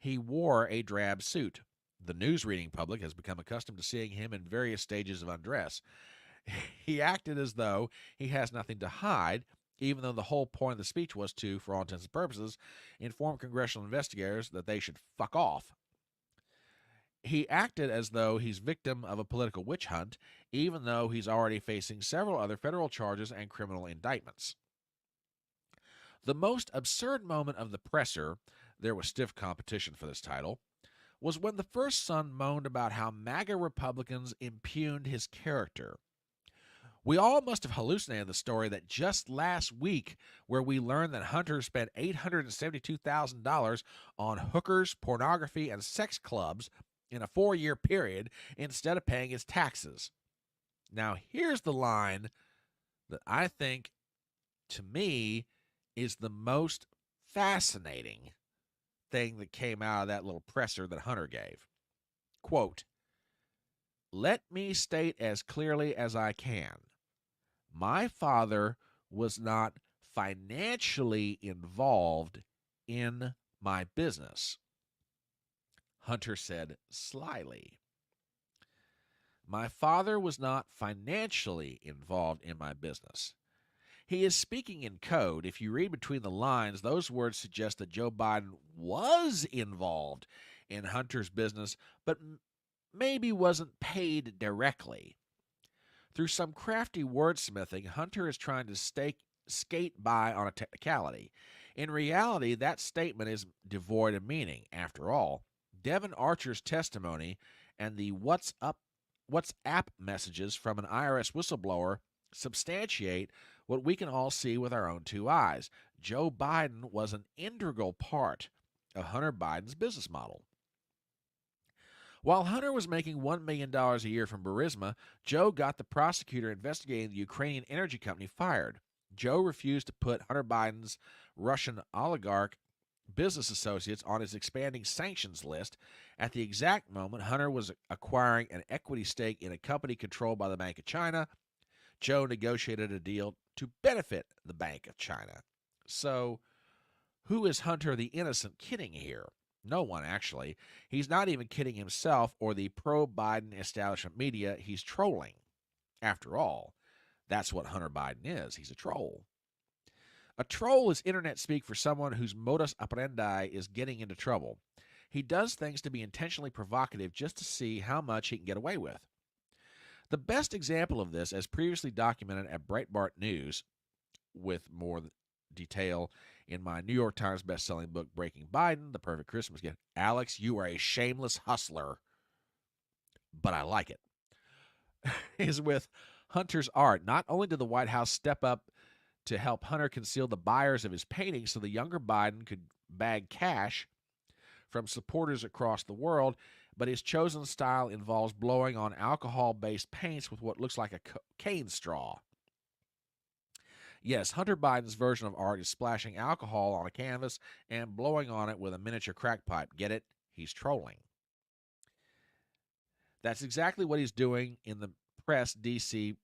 He wore a drab suit. The news-reading public has become accustomed to seeing him in various stages of undress. He acted as though he has nothing to hide, even though the whole point of the speech was to, for all intents and purposes, inform congressional investigators that they should fuck off. He acted as though he's victim of a political witch hunt, even though he's already facing several other federal charges and criminal indictments. The most absurd moment of the presser, there was stiff competition for this title, was when the first son moaned about how MAGA Republicans impugned his character. We all must have hallucinated the story that just last week, where we learned that Hunter spent $872,000 on hookers, pornography, and sex clubs in a 4-year period instead of paying his taxes. Now, here's the line that I think, to me, is the most fascinating thing that came out of that little presser that Hunter gave. Quote, "Let me state as clearly as I can. My father was not financially involved in my business." Hunter said slyly. My father was not financially involved in my business. He is speaking in code. If you read between the lines, those words suggest that Joe Biden was involved in Hunter's business, but maybe wasn't paid directly. Through some crafty wordsmithing, Hunter is trying to skate by on a technicality. In reality, that statement is devoid of meaning. After all, Devin Archer's testimony and the WhatsApp messages from an IRS whistleblower substantiate what we can all see with our own two eyes. Joe Biden was an integral part of Hunter Biden's business model. While Hunter was making $1 million a year from Burisma, Joe got the prosecutor investigating the Ukrainian energy company fired. Joe refused to put Hunter Biden's Russian oligarch business associates on his expanding sanctions list at the exact moment Hunter was acquiring an equity stake in a company controlled by the Bank of China. Joe negotiated a deal to benefit the Bank of China. So, who is Hunter the innocent kidding here? No one, actually. He's not even kidding himself or the pro-Biden establishment media. He's trolling. After all, that's what Hunter Biden is. He's a troll. A troll is internet speak for someone whose modus operandi is getting into trouble. He does things to be intentionally provocative just to see how much he can get away with. The best example of this, as previously documented at Breitbart News, with more detail in my New York Times best-selling book, Breaking Biden, The Perfect Christmas Gift. Alex, you are a shameless hustler, but I like it. Is with Hunter's art. Not only did the White House step up to help Hunter conceal the buyers of his paintings so the younger Biden could bag cash from supporters across the world, but his chosen style involves blowing on alcohol-based paints with what looks like a cane straw. Yes, Hunter Biden's version of art is splashing alcohol on a canvas and blowing on it with a miniature crack pipe. Get it? He's trolling. That's exactly what he's doing in the press D.C.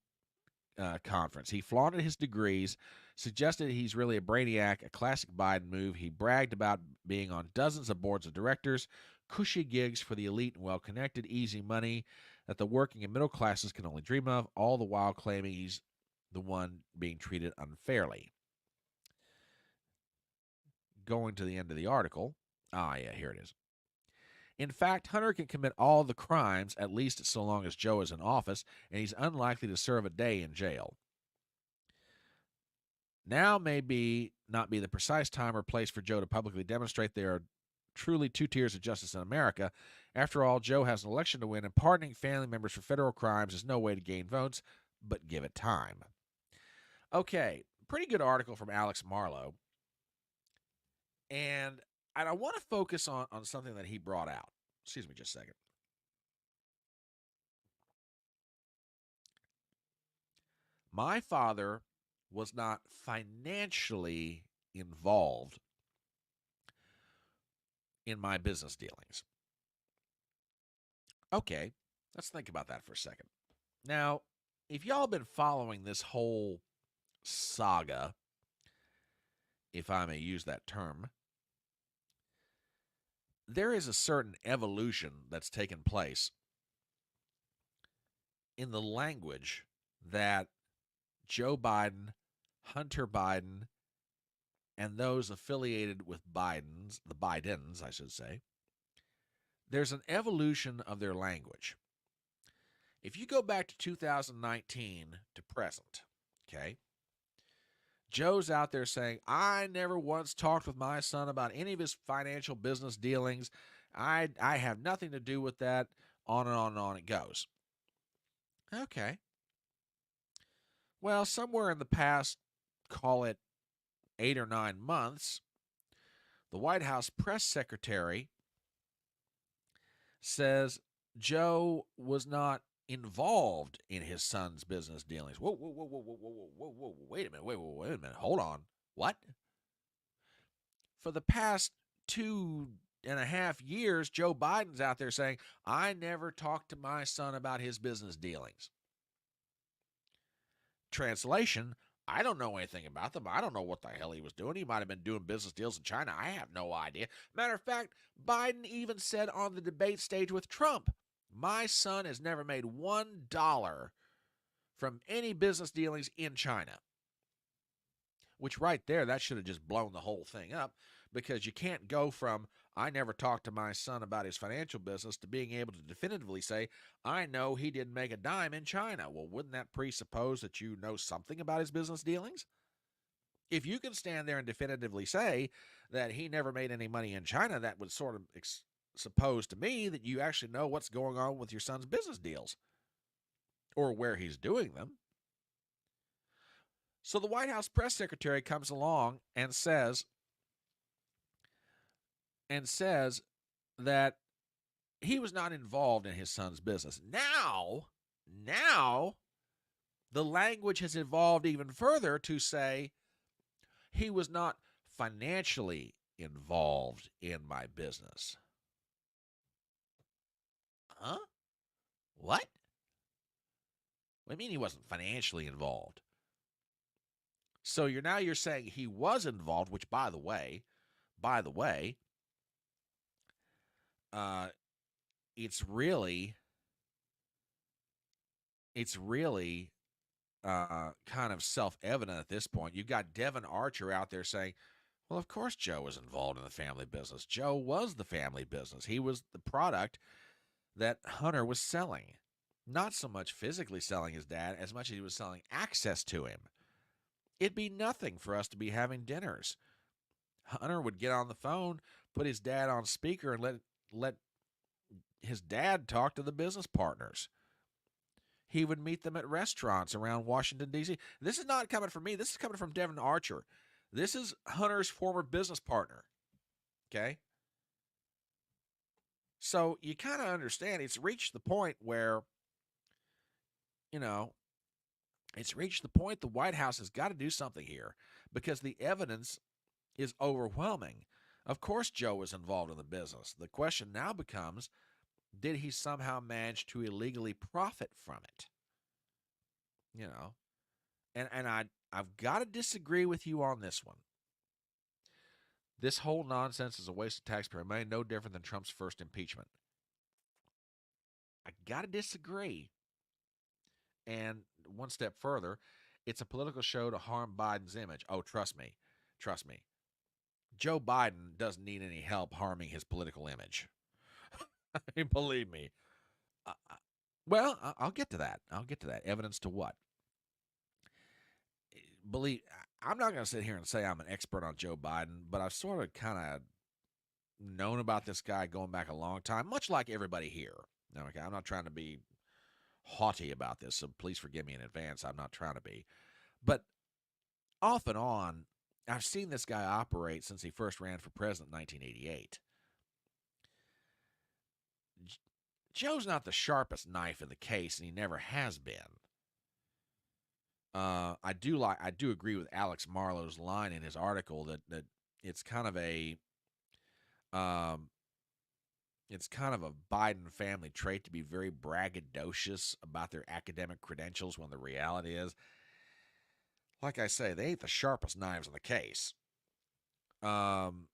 Conference. He flaunted his degrees, suggested he's really a brainiac, a classic Biden move. He bragged about being on dozens of boards of directors, cushy gigs for the elite and well-connected, easy money that the working and middle classes can only dream of, all the while claiming he's the one being treated unfairly. Going to the end of the article. Ah, yeah, here it is. In fact, Hunter can commit all the crimes, at least so long as Joe is in office, and he's unlikely to serve a day in jail. Now may not be the precise time or place for Joe to publicly demonstrate there are truly two tiers of justice in America. After all, Joe has an election to win, and pardoning family members for federal crimes is no way to gain votes, but give it time. Okay, pretty good article from Alex Marlowe. And I want to focus on something that he brought out. Excuse me just a second. My father was not financially involved in my business dealings. Okay, let's think about that for a second. Now, if y'all been following this whole saga, if I may use that term, there is a certain evolution that's taken place in the language that Joe Biden, Hunter Biden, and those affiliated with the Bidens, I should say, there's an evolution of their language. If you go back to 2019 to present, okay, Joe's out there saying, I never once talked with my son about any of his financial business dealings. I have nothing to do with that. On and on and on it goes. Okay. Well, somewhere in the past, call it 8 or 9 months, the White House press secretary says Joe was not involved in his son's business dealings. Whoa, whoa, whoa, whoa, whoa, whoa, whoa, whoa, wait a minute, wait a minute, hold on. What? For the past 2.5 years, Joe Biden's out there saying, I never talked to my son about his business dealings. Translation, I don't know anything about them. I don't know what the hell he was doing. He might have been doing business deals in China. I have no idea. Matter of fact, Biden even said on the debate stage with Trump, my son has never made $1 from any business dealings in China. Which right there, that should have just blown the whole thing up, because you can't go from, I never talked to my son about his financial business, to being able to definitively say, I know he didn't make a dime in China. Well, wouldn't that presuppose that you know something about his business dealings? If you can stand there and definitively say that he never made any money in China, that would sort of suppose to me that you actually know what's going on with your son's business deals, or where he's doing them. So the White House press secretary comes along and says that he was not involved in his son's business. Now, the language has evolved even further to say he was not financially involved in my business. Huh? What? What do you mean he wasn't financially involved? So you're saying he was involved, which by the way, uh, it's really kind of self-evident at this point. You've got Devin Archer out there saying, well, of course Joe was involved in the family business. Joe was the family business. He was the product that Hunter was selling. Not so much physically selling his dad as much as he was selling access to him. It'd be nothing for us to be having dinners. Hunter would get on the phone, put his dad on speaker, and let his dad talk to the business partners. He would meet them at restaurants around Washington, D.C. This is not coming from me. This is coming from Devin Archer. This is Hunter's former business partner. Okay? So you kind of understand it's reached the point where, it's reached the point the White House has got to do something here, because the evidence is overwhelming. Of course, Joe was involved in the business. The question now becomes, did he somehow manage to illegally profit from it? And I've got to disagree with you on this one. This whole nonsense is a waste of taxpayer money, no different than Trump's first impeachment. I got to disagree. And one step further, it's a political show to harm Biden's image. Oh, trust me. Joe Biden doesn't need any help harming his political image. I mean, believe me. Well, I'll get to that. I'll get to that. Evidence to what? Believe I'm not going to sit here and say I'm an expert on Joe Biden, but I've sort of kind of known about this guy going back a long time, much like everybody here. Okay, I'm not trying to be haughty about this, so please forgive me in advance. I'm not trying to be. But off and on, I've seen this guy operate since he first ran for president in 1988. Joe's not the sharpest knife in the case, and he never has been. I do agree with Alex Marlowe's line in his article that it's kind of a um, it's kind of a Biden family trait to be very braggadocious about their academic credentials when the reality is, like I say, they ain't the sharpest knives in the case. Um,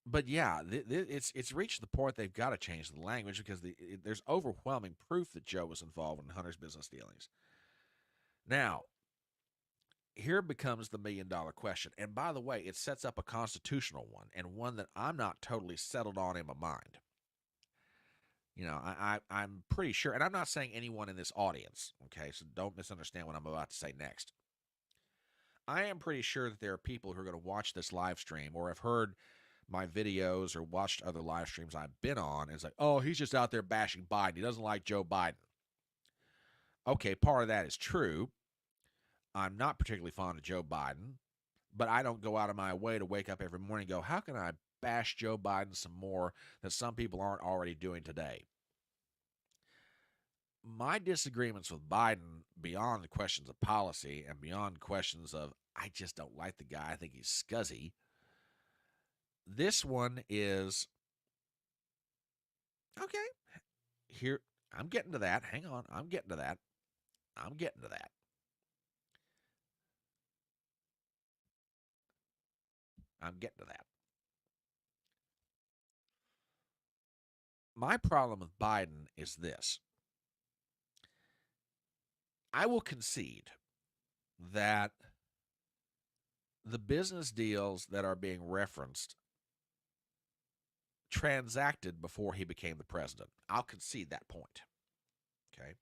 but yeah, it's reached the point they've got to change the language because there's overwhelming proof that Joe was involved in Hunter's business dealings. Now, here becomes the $1,000,000 question. And by the way, it sets up a constitutional one and one that I'm not totally settled on in my mind. You know, I'm pretty sure, and I'm not saying anyone in this audience, okay, so don't misunderstand what I'm about to say next. I am pretty sure that there are people who are going to watch this live stream or have heard my videos or watched other live streams I've been on and it's like, oh, he's just out there bashing Biden. He doesn't like Joe Biden. Okay, part of that is true. I'm not particularly fond of Joe Biden, but I don't go out of my way to wake up every morning and go, how can I bash Joe Biden some more that some people aren't already doing today? My disagreements with Biden, beyond the questions of policy and beyond questions of, I just don't like the guy, I think he's scuzzy. This one is, okay, here, I'm getting to that. Hang on, I'm getting to that. I'm getting to that. I'm getting to that. My problem with Biden is this. I will concede that the business deals that are being referenced transacted before he became the president. I'll concede that point. Okay.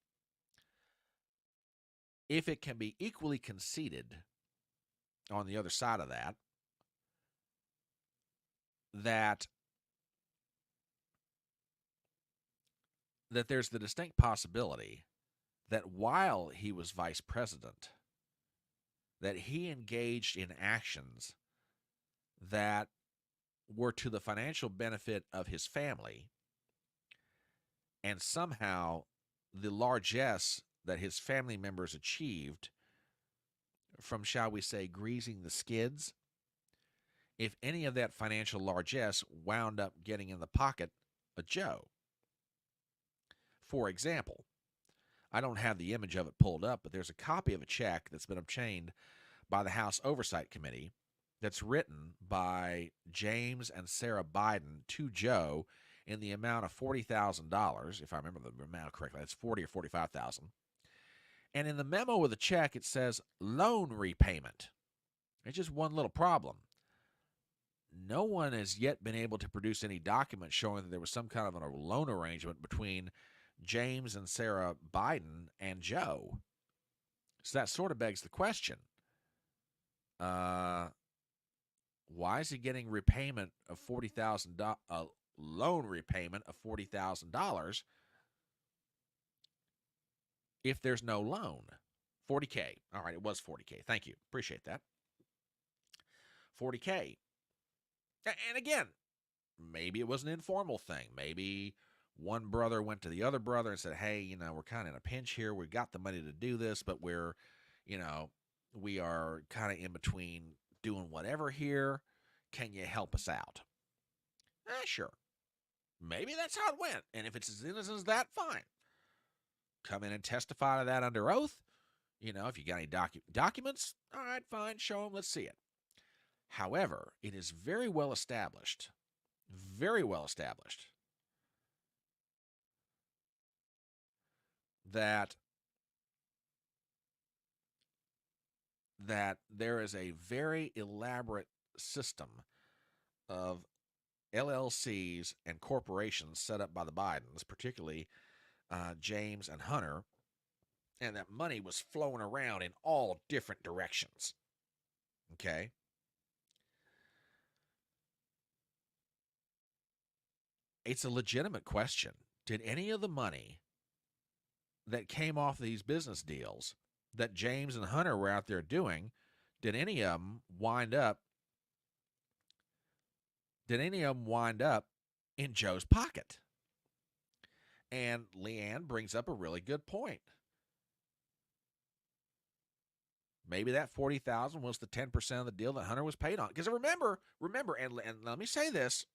If it can be equally conceded on the other side of that, that that there's the distinct possibility that while he was vice president, that he engaged in actions that were to the financial benefit of his family, and somehow the largesse that his family members achieved from, shall we say, greasing the skids, if any of that financial largesse wound up getting in the pocket of Joe. For example, I don't have the image of it pulled up, but there's a copy of a check that's been obtained by the House Oversight Committee that's written by James and Sarah Biden to Joe in the amount of $40,000, if I remember the amount correctly. That's 40 or 45,000. And in the memo of the check, it says loan repayment. It's just one little problem. No one has yet been able to produce any document showing that there was some kind of a loan arrangement between James and Sarah Biden and Joe. So that sort of begs the question. Uh, why is he getting repayment of $40,000, loan repayment of $40,000 if there's no loan? 40K. All right, it was 40K. Thank you. Appreciate that. 40K. And again, maybe it was an informal thing. Maybe one brother went to the other brother and said, hey, we're kind of in a pinch here. We've got the money to do this, but you know, we are kind of in between doing whatever here. Can you help us out? Sure. Maybe that's how it went. And if it's as innocent as that, fine. Come in and testify to that under oath. If you got any documents, all right, fine, show them, let's see it. However, it is very well established, that there is a very elaborate system of LLCs and corporations set up by the Bidens, particularly James and Hunter, and that money was flowing around in all different directions. Okay? It's a legitimate question. Did any of the money that came off these business deals that James and Hunter were out there doing, did any of them wind up in Joe's pocket? And Leanne brings up a really good point. Maybe that $40,000 was the 10% of the deal that Hunter was paid on. Because remember, and let me say this: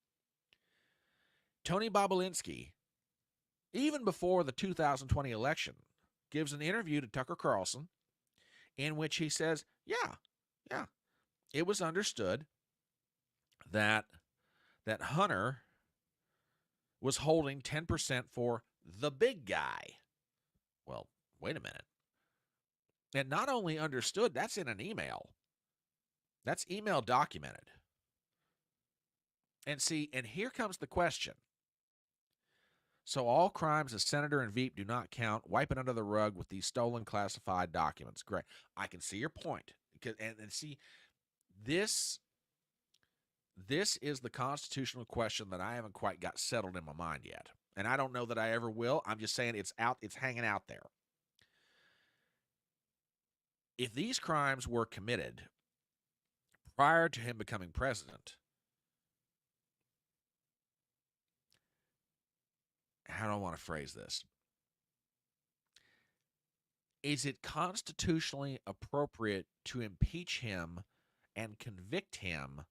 Tony Bobulinski, even before the 2020 election, gives an interview to Tucker Carlson in which he says, yeah, it was understood that Hunter was holding 10% for the big guy. Well, wait a minute. And not only understood, that's in an email. That's email documented. And see, and here comes the question. So all crimes as senator and Veep do not count. Wipe it under the rug with these stolen classified documents. Great. I can see your point. And see, this is the constitutional question that I haven't quite got settled in my mind yet. And I don't know that I ever will. I'm just saying it's hanging out there. If these crimes were committed prior to him becoming president, how do I want to phrase this? Is it constitutionally appropriate to impeach him and convict him,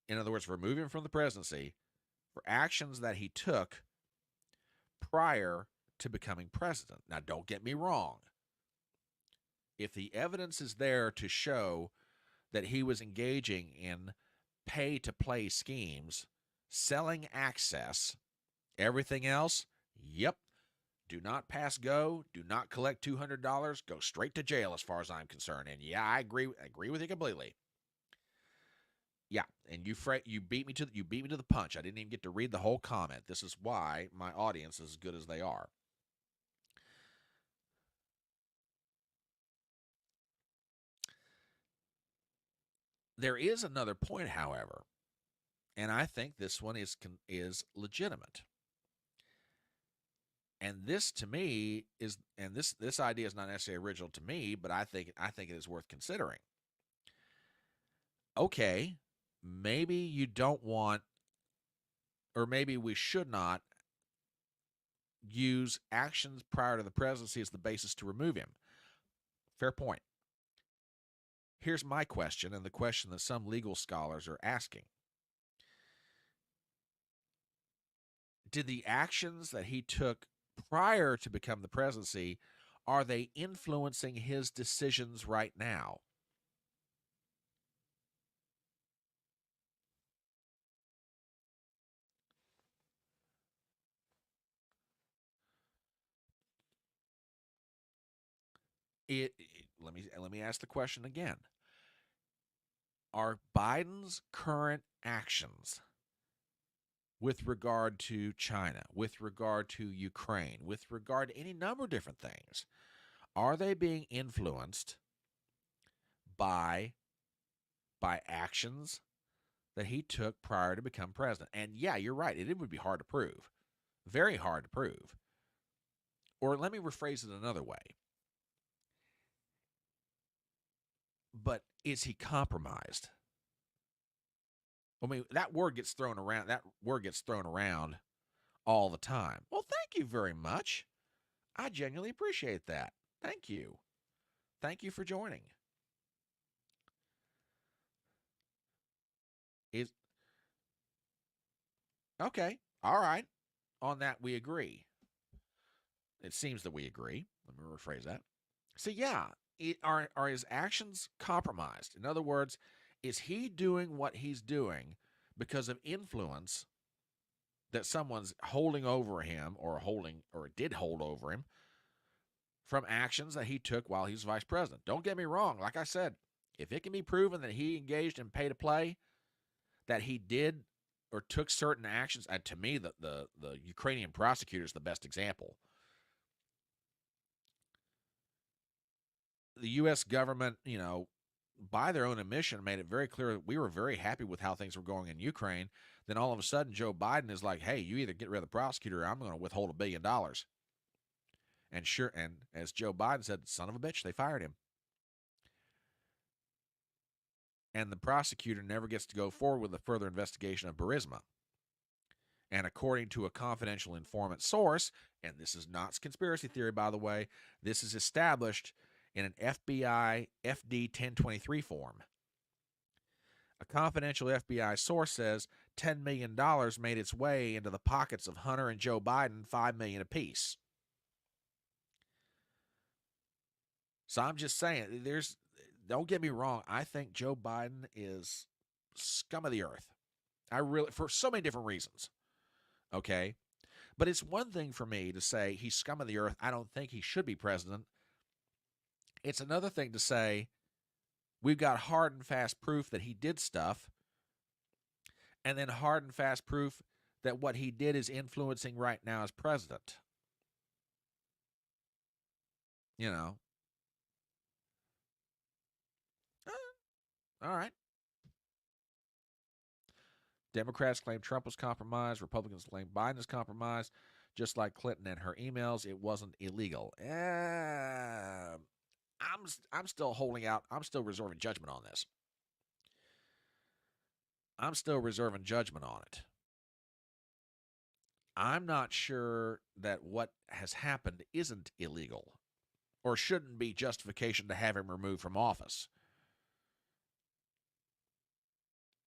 in other words, remove him from the presidency, for actions that he took prior to becoming president? Now, don't get me wrong. If the evidence is there to show that he was engaging in pay-to-play schemes, selling access, everything else, yep, do not pass go, do not collect $200, go straight to jail as far as I'm concerned. And yeah, I agree with you completely. Yeah, and you beat me to the punch. I didn't even get to read the whole comment. This is why my audience is as good as they are. There is another point, however, and I think this one is legitimate. And this to me is, and this idea is not necessarily original to me, but I think it is worth considering. Okay, maybe you don't want, or maybe we should not use actions prior to the presidency as the basis to remove him. Fair point. Here's my question, and the question that some legal scholars are asking. Did the actions that he took prior to become the presidency, are they influencing his decisions right now? Let me ask the question again. Are Biden's current actions with regard to China, with regard to Ukraine, with regard to any number of different things, are they being influenced by actions that he took prior to become president? And yeah, you're right. It would be hard to prove. Very hard to prove. Or let me rephrase it another way. But is he compromised? I mean, that word gets thrown around. That word gets thrown around all the time. Well, thank you very much. I genuinely appreciate that. Thank you. Thank you for joining. Is okay. All right. On that, we agree. It seems that we agree. Let me rephrase that. So, yeah, are his actions compromised? In other words, is he doing what he's doing because of influence that someone's holding over him, or did hold over him, from actions that he took while he was vice president? Don't get me wrong. Like I said, if it can be proven that he engaged in pay to play, that he did or took certain actions. And to me, the Ukrainian prosecutor is the best example. The U.S. government, by their own admission, made it very clear that we were very happy with how things were going in Ukraine. Then all of a sudden, Joe Biden is like, "Hey, you either get rid of the prosecutor, or I'm going to withhold $1 billion." And as Joe Biden said, "Son of a bitch," they fired him. And the prosecutor never gets to go forward with a further investigation of Burisma. And according to a confidential informant source, and this is not conspiracy theory, by the way, this is established in an FBI FD 1023 form. A confidential FBI source says $10 million made its way into the pockets of Hunter and Joe Biden, $5 million apiece. So I'm just saying, don't get me wrong, I think Joe Biden is scum of the earth. I really, for so many different reasons. Okay? But it's one thing for me to say he's scum of the earth. I don't think he should be president. It's another thing to say we've got hard and fast proof that he did stuff, and then hard and fast proof that what he did is influencing right now as president. You know. All right. Democrats claim Trump was compromised. Republicans claim Biden is compromised. Just like Clinton and her emails, it wasn't illegal. I'm still holding out. I'm still reserving judgment on this. I'm still reserving judgment on it. I'm not sure that what has happened isn't illegal or shouldn't be justification to have him removed from office.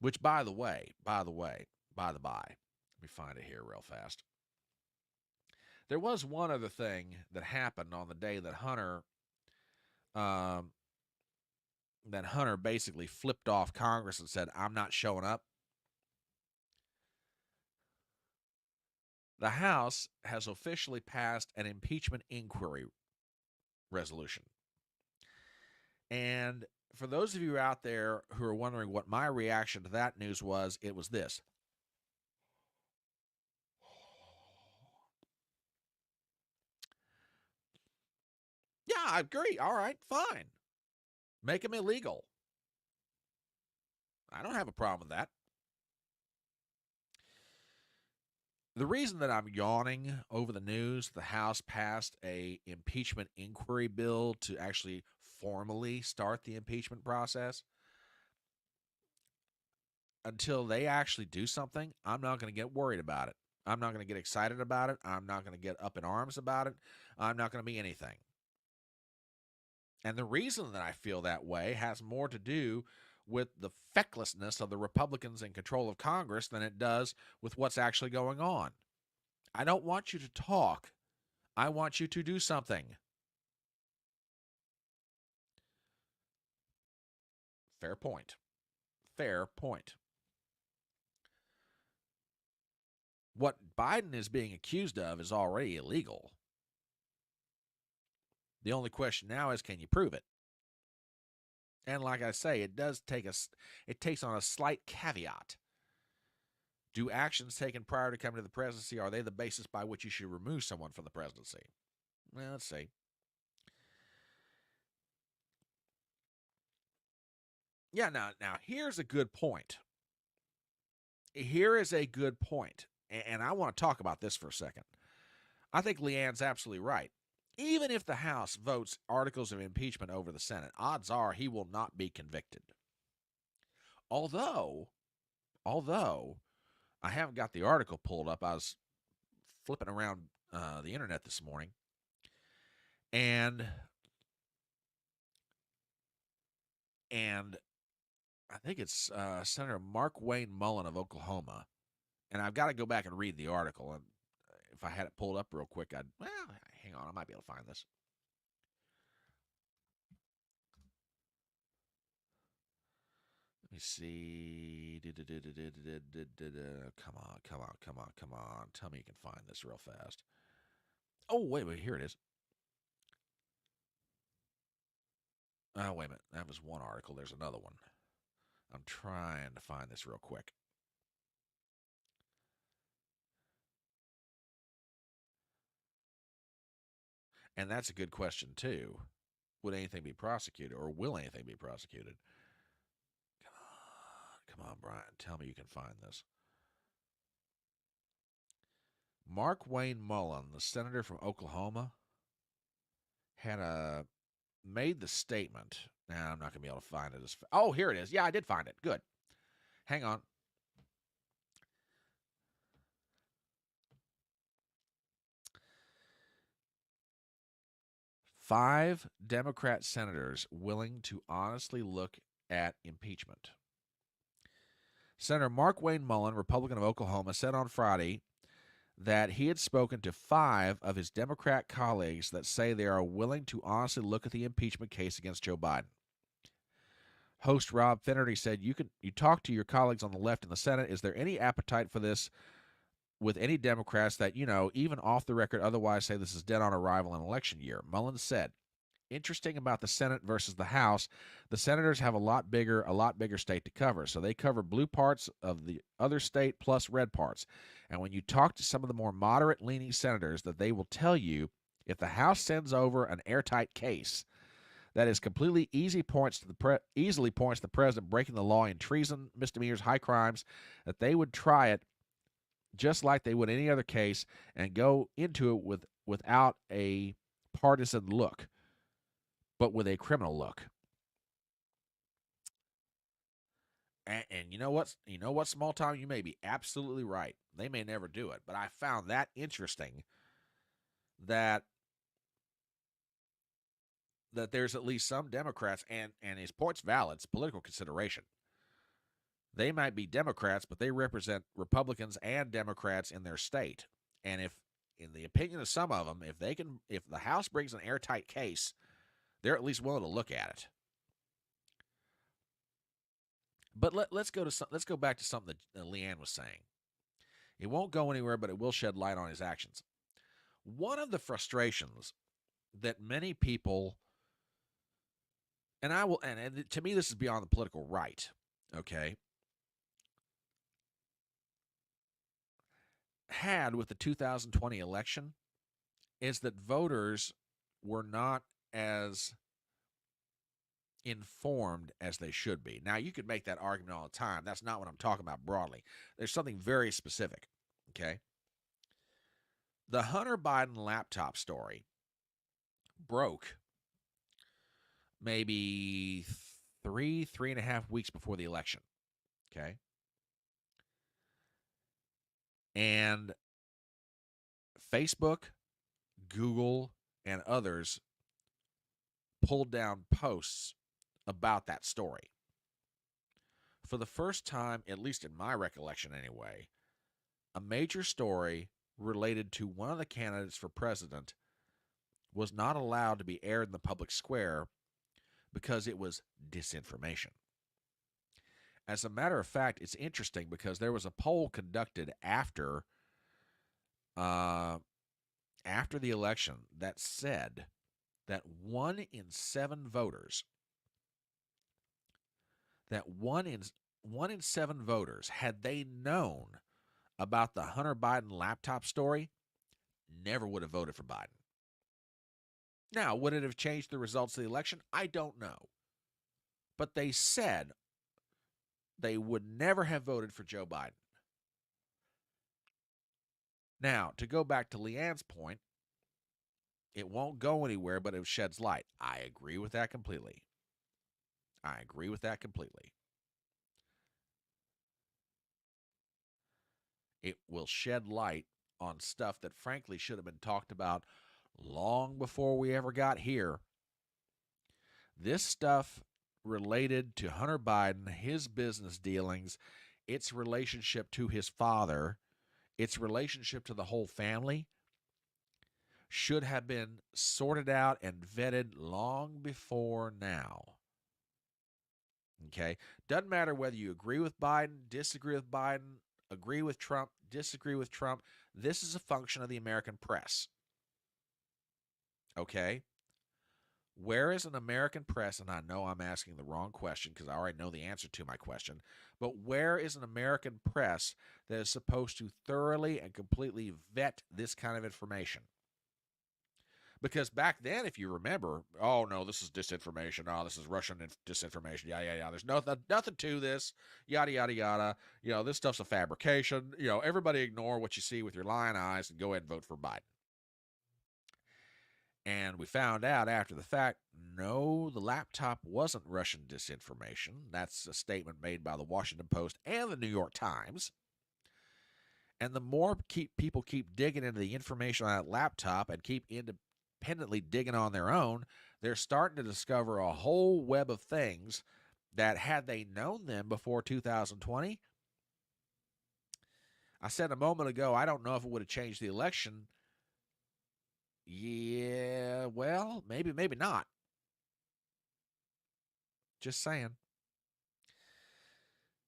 Which, by the by the by, let me find it here real fast. There was one other thing that happened on the day um, that Hunter basically flipped off Congress and said, "I'm not showing up." The House has officially passed an impeachment inquiry resolution. And for those of you out there who are wondering what my reaction to that news was, it was this. Yeah, I agree. All right, fine. Make them illegal. I don't have a problem with that. The reason that I'm yawning over the news, the House passed a impeachment inquiry bill to actually formally start the impeachment process. Until they actually do something, I'm not going to get worried about it. I'm not going to get excited about it. I'm not going to get up in arms about it. I'm not going to be anything. And the reason that I feel that way has more to do with the fecklessness of the Republicans in control of Congress than it does with what's actually going on. I don't want you to talk. I want you to do something. Fair point. Fair point. What Biden is being accused of is already illegal. The only question now is, can you prove it? And like I say, it takes on a slight caveat. Do actions taken prior to coming to the presidency, are they the basis by which you should remove someone from the presidency? Well, let's see. Yeah, now here's a good point. Here is a good point. And I want to talk about this for a second. I think Leanne's absolutely right. Even if the House votes articles of impeachment over the Senate, odds are he will not be convicted. Although I haven't got the article pulled up. I was flipping around the internet this morning, and I think it's Senator Mark Wayne Mullen of Oklahoma. And I've got to go back and read the article. And if I had it pulled up real quick, hang on, I might be able to find this. Let me see. Come on. Tell me you can find this real fast. Oh, wait, here it is. Oh, wait a minute. That was one article. There's another one. I'm trying to find this real quick. And that's a good question, too. Would anything be prosecuted, or will anything be prosecuted? Come on, Brian. Tell me you can find this. Mark Wayne Mullen, the senator from Oklahoma, had made the statement. Now I'm not going to be able to find it. Oh, here it is. Yeah, I did find it. Good. Hang on. Five Democrat senators willing to honestly look at impeachment. Senator Mark Wayne Mullen, Republican of Oklahoma, said on Friday that he had spoken to five of his Democrat colleagues that say they are willing to honestly look at the impeachment case against Joe Biden. Host Rob Finnerty said, you talk to your colleagues on the left in the Senate. Is there any appetite for this with any Democrats that, even off the record otherwise say this is dead on arrival in election year? Mullins said, interesting about the Senate versus the House, the senators have a lot bigger state to cover. So they cover blue parts of the other state plus red parts. And when you talk to some of the more moderate leaning senators, that they will tell you if the House sends over an airtight case that is completely easily points to the president breaking the law in treason, misdemeanors, high crimes, that they would try it just like they would any other case and go into it without a partisan look, but with a criminal look. And you know what? Small time, you may be absolutely right. They may never do it, but I found that interesting that there's at least some Democrats, and his point's valid. It's political consideration. They might be Democrats, but they represent Republicans and Democrats in their state. And if, in the opinion of some of them, if the House brings an airtight case, they're at least willing to look at it. But let's go back to something that Leanne was saying. It won't go anywhere, but it will shed light on his actions. One of the frustrations that many people, and to me this is beyond the political right, okay, had with the 2020 election is that voters were not as informed as they should be. Now, you could make that argument all the time. That's not what I'm talking about broadly. There's something very specific, okay? The Hunter Biden laptop story broke maybe 3.5 weeks before the election, okay? And Facebook, Google, and others pulled down posts about that story. For the first time, at least in my recollection anyway, a major story related to one of the candidates for president was not allowed to be aired in the public square because it was disinformation. As a matter of fact, it's interesting because there was a poll conducted after the election that said that one in seven voters, had they known about the Hunter Biden laptop story, never would have voted for Biden. Now, would it have changed the results of the election? I don't know. But they said they would never have voted for Joe Biden. Now, to go back to Leanne's point, it won't go anywhere, but it sheds light. I agree with that completely. It will shed light on stuff that frankly should have been talked about long before we ever got here. This stuff related to Hunter Biden, his business dealings, its relationship to his father, its relationship to the whole family, should have been sorted out and vetted long before now. Okay? Doesn't matter whether you agree with Biden, disagree with Biden, agree with Trump, disagree with Trump. This is a function of the American press. Okay? Where is an American press, and I know I'm asking the wrong question because I already know the answer to my question, but where is an American press that is supposed to thoroughly and completely vet this kind of information? Because back then, if you remember, oh no, this is disinformation. Oh, this is Russian disinformation. Yeah, yeah, yeah. There's nothing to this. Yada yada yada. This stuff's a fabrication. Everybody ignore what you see with your lying eyes and go ahead and vote for Biden. And we found out after the fact, no, the laptop wasn't Russian disinformation. That's a statement made by the Washington Post and the New York Times. And the more people keep digging into the information on that laptop and keep independently digging on their own, they're starting to discover a whole web of things that, had they known them before 2020, I said a moment ago, I don't know if it would have changed the election. Yeah, well, maybe not. Just saying.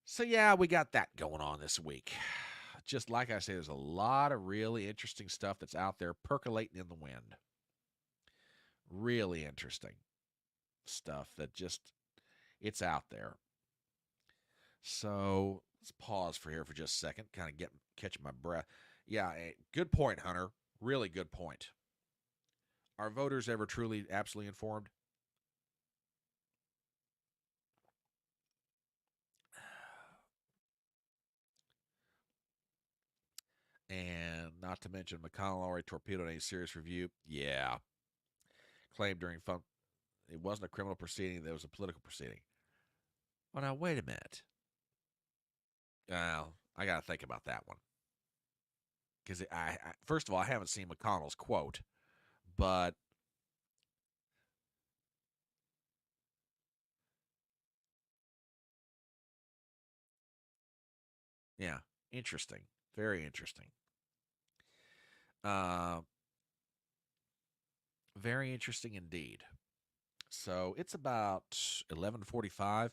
So, yeah, we got that going on this week. Just like I say, there's a lot of really interesting stuff that's out there percolating in the wind. Really interesting stuff that it's out there. So let's pause for just a second, kind of catch my breath. Yeah, good point, Hunter. Really good point. Are voters ever truly, absolutely informed? And not to mention, McConnell already torpedoed any serious review. Yeah. Claimed during fun, it wasn't a criminal proceeding, there was a political proceeding. Well, now, wait a minute. Well, I got to think about that one. Because first of all, I haven't seen McConnell's quote, but yeah, interesting. Very interesting. Uh, very interesting indeed. So it's about 11:45.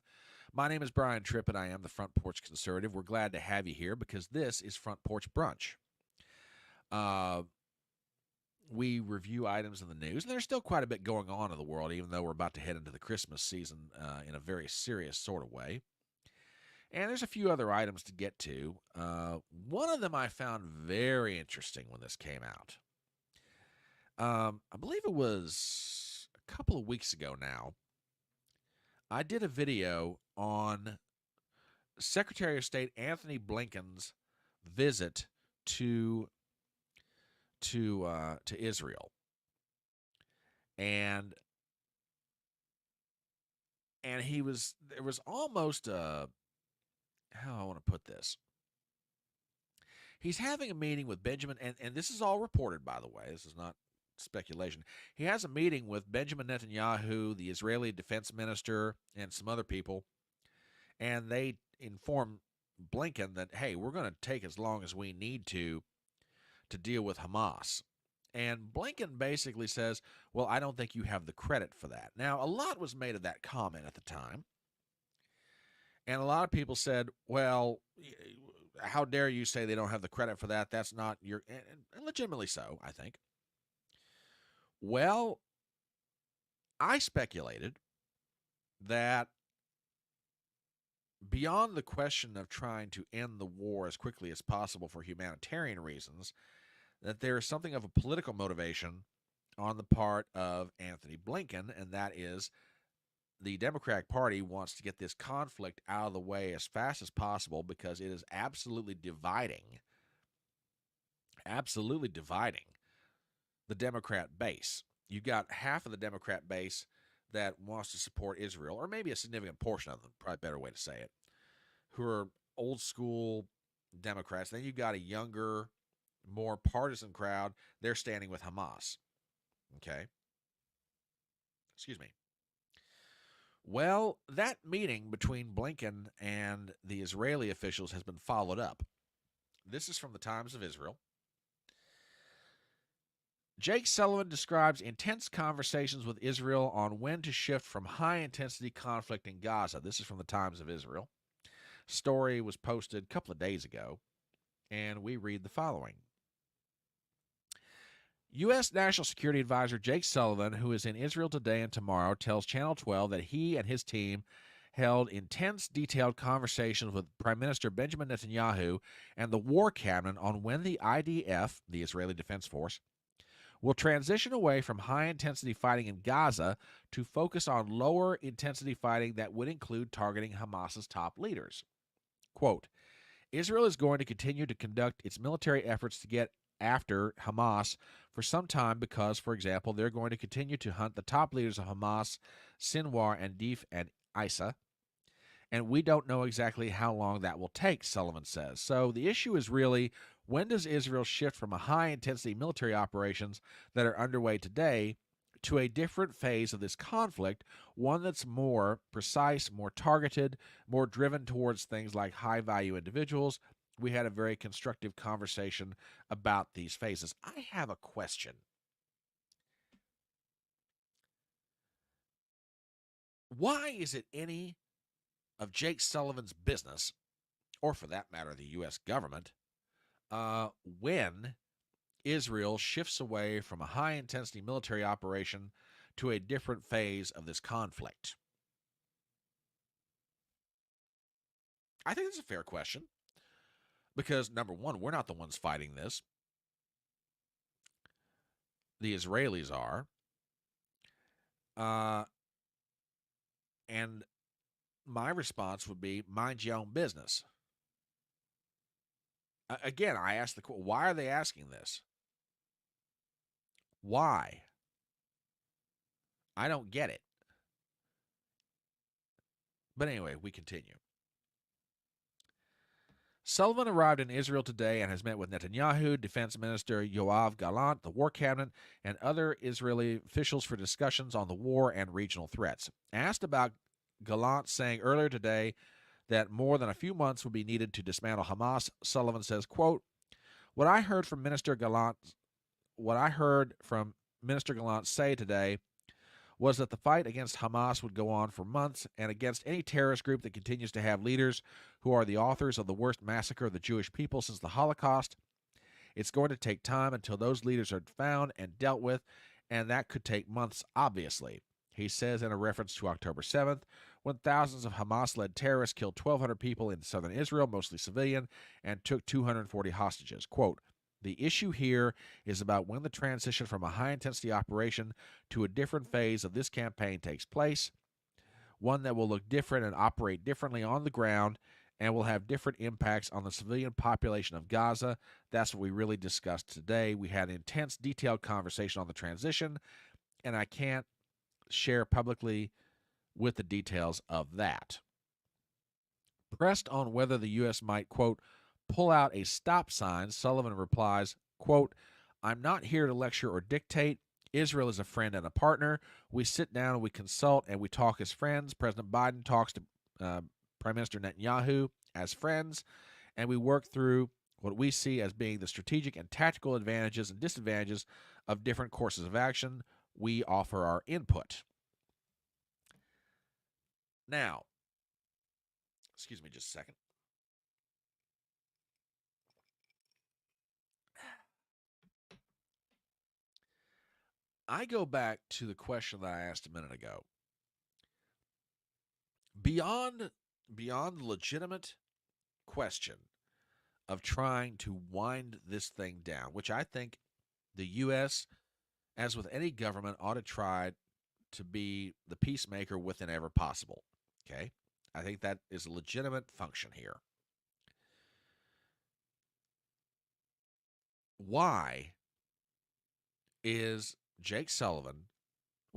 My name is Brian Tripp, and I am the Front Porch Conservative. We're glad to have you here because this is Front Porch Brunch. Uh, we review items in the news, and there's still quite a bit going on in the world, even though we're about to head into the Christmas season in a very serious sort of way. And there's a few other items to get to. One of them I found very interesting when this came out. I believe it was a couple of weeks ago now. I did a video on Secretary of State Anthony Blinken's visit to to Israel, and there was almost a, how I want to put this. He's having a meeting with Benjamin, and this is all reported, by the way. This is not speculation. He has a meeting with Benjamin Netanyahu, the Israeli defense minister, and some other people, and they inform Blinken that, hey, we're going to take as long as we need to deal with Hamas. And Blinken basically says, well, I don't think you have the credit for that. Now, a lot was made of that comment at the time. And a lot of people said, well, how dare you say they don't have the credit for that? That's not your, and legitimately so, I think. Well, I speculated that beyond the question of trying to end the war as quickly as possible for humanitarian reasons, that there is something of a political motivation on the part of Anthony Blinken, and that is the Democratic Party wants to get this conflict out of the way as fast as possible because it is absolutely dividing the Democrat base. You've got half of the Democrat base that wants to support Israel, or maybe a significant portion of them, probably a better way to say it, who are old school Democrats. Then you've got a younger, more partisan crowd. They're standing with Hamas. Okay. Excuse me. Well, that meeting between Blinken and the Israeli officials has been followed up. This is from the Times of Israel. Jake Sullivan describes intense conversations with Israel on when to shift from high-intensity conflict in Gaza. This is from the Times of Israel. Story was posted a couple of days ago, and we read the following. U.S. National Security Advisor Jake Sullivan, who is in Israel today and tomorrow, tells Channel 12 that he and his team held intense, detailed conversations with Prime Minister Benjamin Netanyahu and the War Cabinet on when the IDF, the Israeli Defense Force, will transition away from high-intensity fighting in Gaza to focus on lower-intensity fighting that would include targeting Hamas's top leaders. Quote, Israel is going to continue to conduct its military efforts to get after Hamas for some time because, for example, they're going to continue to hunt the top leaders of Hamas, Sinwar, and Deif, and Isa, and we don't know exactly how long that will take, Sullivan says. So the issue is really, when does Israel shift from a high-intensity military operations that are underway today to a different phase of this conflict, one that's more precise, more targeted, more driven towards things like high-value individuals? We had a very constructive conversation about these phases. I have a question. Why is it any of Jake Sullivan's business, or for that matter, the U.S. government, when Israel shifts away from a high intensity military operation to a different phase of this conflict? I think it's a fair question because, number one, we're not the ones fighting this, the Israelis are. Uh, and my response would be mind your own business. Again, I ask the question, why are they asking this? Why? I don't get it. But anyway, we continue. Sullivan arrived in Israel today and has met with Netanyahu, Defense Minister Yoav Gallant, the War Cabinet, and other Israeli officials for discussions on the war and regional threats. Asked about Gallant saying earlier today that more than a few months would be needed to dismantle Hamas, Sullivan says, quote, What I heard from Minister Gallant say today was that the fight against Hamas would go on for months and against any terrorist group that continues to have leaders who are the authors of the worst massacre of the Jewish people since the Holocaust. It's going to take time until those leaders are found and dealt with, and that could take months, obviously. He says in a reference to October 7th, when thousands of Hamas-led terrorists killed 1,200 people in southern Israel, mostly civilian, and took 240 hostages. Quote, the issue here is about when the transition from a high-intensity operation to a different phase of this campaign takes place, one that will look different and operate differently on the ground and will have different impacts on the civilian population of Gaza. That's what we really discussed today. We had an intense, detailed conversation on the transition, and I can't share publicly with the details of that. Pressed on whether the U.S. might, quote, pull out a stop sign, Sullivan replies, quote, I'm not here to lecture or dictate. Israel is a friend and a partner. We sit down and we consult and we talk as friends. President Biden talks to Prime Minister Netanyahu as friends, and we work through what we see as being the strategic and tactical advantages and disadvantages of different courses of action. We offer our input. Now, excuse me just a second. I go back to the question that I asked a minute ago. Beyond the legitimate question of trying to wind this thing down, which I think the U.S., as with any government, ought to try to be the peacemaker whenever possible. Okay? I think that is a legitimate function here. Why is Jake Sullivan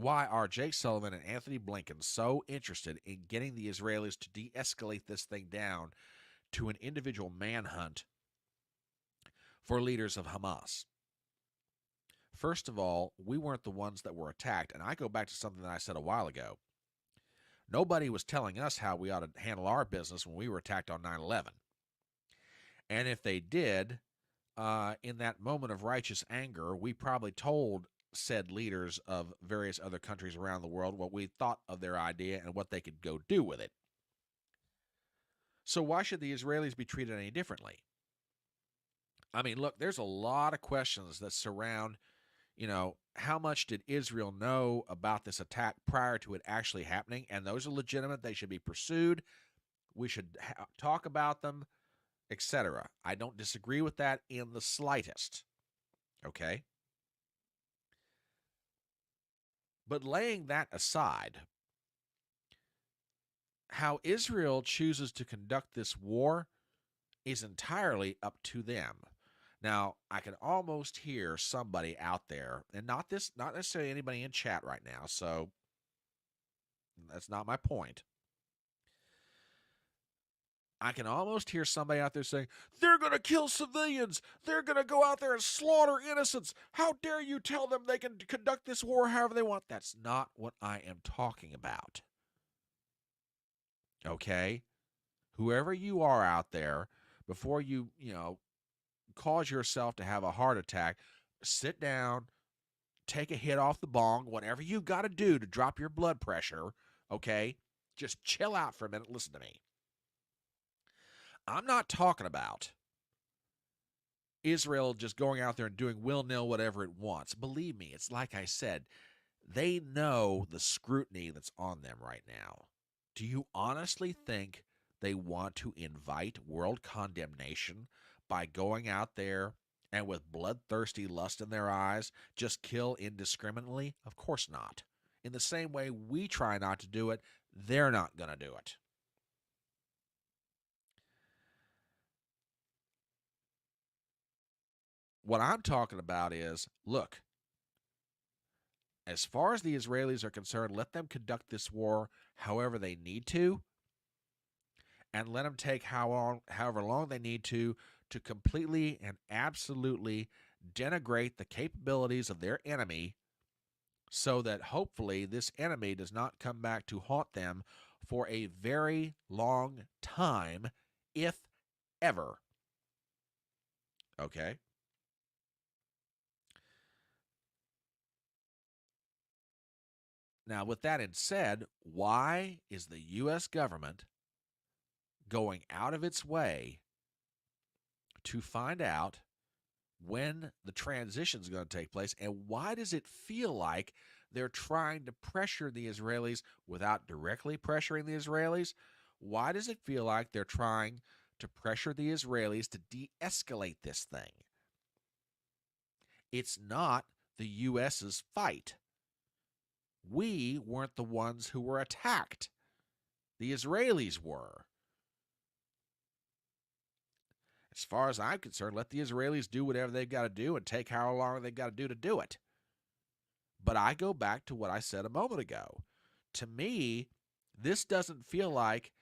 why are Jake Sullivan and Anthony Blinken so interested in getting the Israelis to de-escalate this thing down to an individual manhunt for leaders of Hamas? First of all, we weren't the ones that were attacked, and I go back to something that I said a while ago. Nobody was telling us how we ought to handle our business when we were attacked on 9/11. And if they did, in that moment of righteous anger, we probably told said leaders of various other countries around the world what we thought of their idea and what they could go do with it. So why should the Israelis be treated any differently? I mean, look, there's a lot of questions that surround, how much did Israel know about this attack prior to it actually happening? And those are legitimate. They should be pursued. We should talk about them, etc. I don't disagree with that in the slightest. Okay? But laying that aside, how Israel chooses to conduct this war is entirely up to them. Now, I can almost hear somebody out there, and not necessarily anybody in chat right now, so that's not my point. I can almost hear somebody out there saying, they're going to kill civilians. They're going to go out there and slaughter innocents. How dare you tell them they can conduct this war however they want? That's not what I am talking about. Okay? Whoever you are out there, before you cause yourself to have a heart attack, sit down, take a hit off the bong, whatever you got to do to drop your blood pressure, okay? Just chill out for a minute. Listen to me. I'm not talking about Israel just going out there and doing will-nil whatever it wants. Believe me, it's like I said, they know the scrutiny that's on them right now. Do you honestly think they want to invite world condemnation by going out there and with bloodthirsty lust in their eyes just kill indiscriminately? Of course not. In the same way we try not to do it, they're not going to do it. What I'm talking about is, look, as far as the Israelis are concerned, let them conduct this war however they need to, and let them take however long they need to completely and absolutely denigrate the capabilities of their enemy, so that hopefully this enemy does not come back to haunt them for a very long time, if ever. Okay? Now, with that said, why is the U.S. government going out of its way to find out when the transition is going to take place, and why does it feel like they're trying to pressure the Israelis without directly pressuring the Israelis? Why does it feel like they're trying to pressure the Israelis to de-escalate this thing? It's not the U.S.'s fight. We weren't the ones who were attacked. The Israelis were. As far as I'm concerned, let the Israelis do whatever they've got to do and take how long they've got to do it. But I go back to what I said a moment ago. To me, this doesn't feel like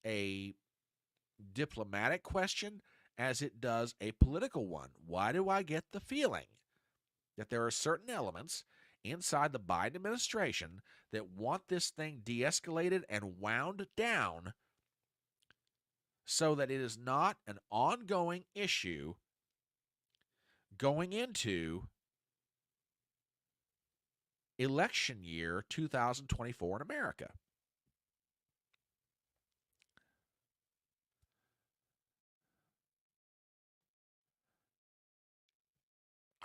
a diplomatic question as it does a political one. Why do I get the feeling that there are certain elements inside the Biden administration that want this thing de-escalated and wound down so that it is not an ongoing issue going into election year 2024 in America?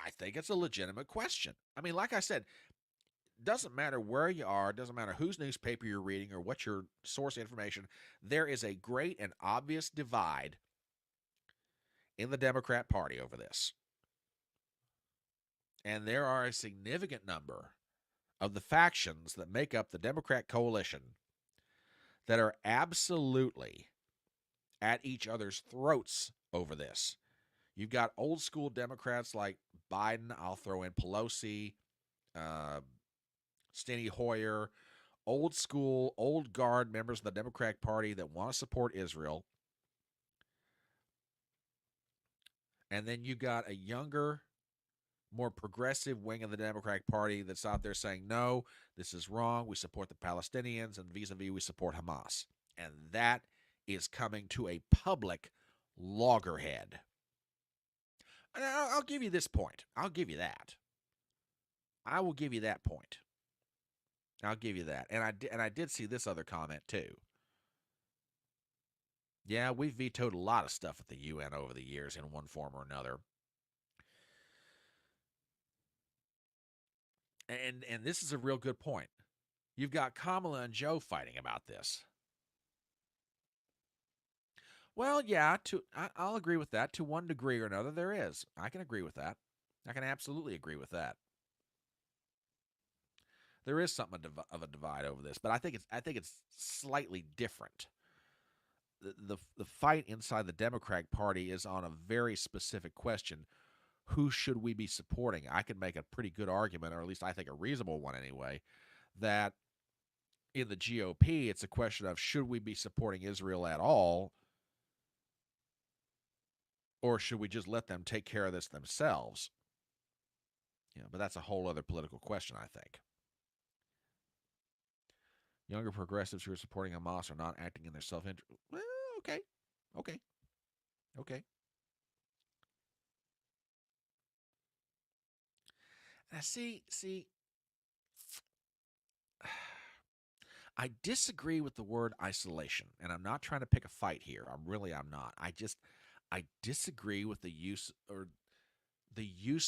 I think it's a legitimate question. I mean, like I said, doesn't matter where you are, doesn't matter whose newspaper you're reading or what your source information, there is a great and obvious divide in the Democrat Party over this. And there are a significant number of the factions that make up the Democrat coalition that are absolutely at each other's throats over this. You've got old school Democrats like Biden, I'll throw in Pelosi, uh, Steny Hoyer, old school, old guard members of the Democratic Party that want to support Israel. And then you got a younger, more progressive wing of the Democratic Party that's out there saying, no, this is wrong. We support the Palestinians, and vis-a-vis, we support Hamas. And that is coming to a public loggerhead. And I'll give you this point. I'll give you that. I will give you that point. I'll give you that. And I did see this other comment too. Yeah, we've vetoed a lot of stuff at the UN over the years in one form or another. And this is a real good point. You've got Kamala and Joe fighting about this. Well, yeah, I'll agree with that. To one degree or another, there is. I can agree with that. I can absolutely agree with that. There is something of a divide over this, but I think it's slightly different. The fight inside the Democratic Party is on a very specific question: who should we be supporting? I can make a pretty good argument, or at least I think a reasonable one anyway, that in the GOP, it's a question of should we be supporting Israel at all, or should we just let them take care of this themselves? But that's a whole other political question, I think. Younger progressives who are supporting Hamas are not acting in their self-interest. Well, okay, okay, okay. Now, see, I disagree with the word isolation, and I'm not trying to pick a fight here. I'm not. I disagree with the use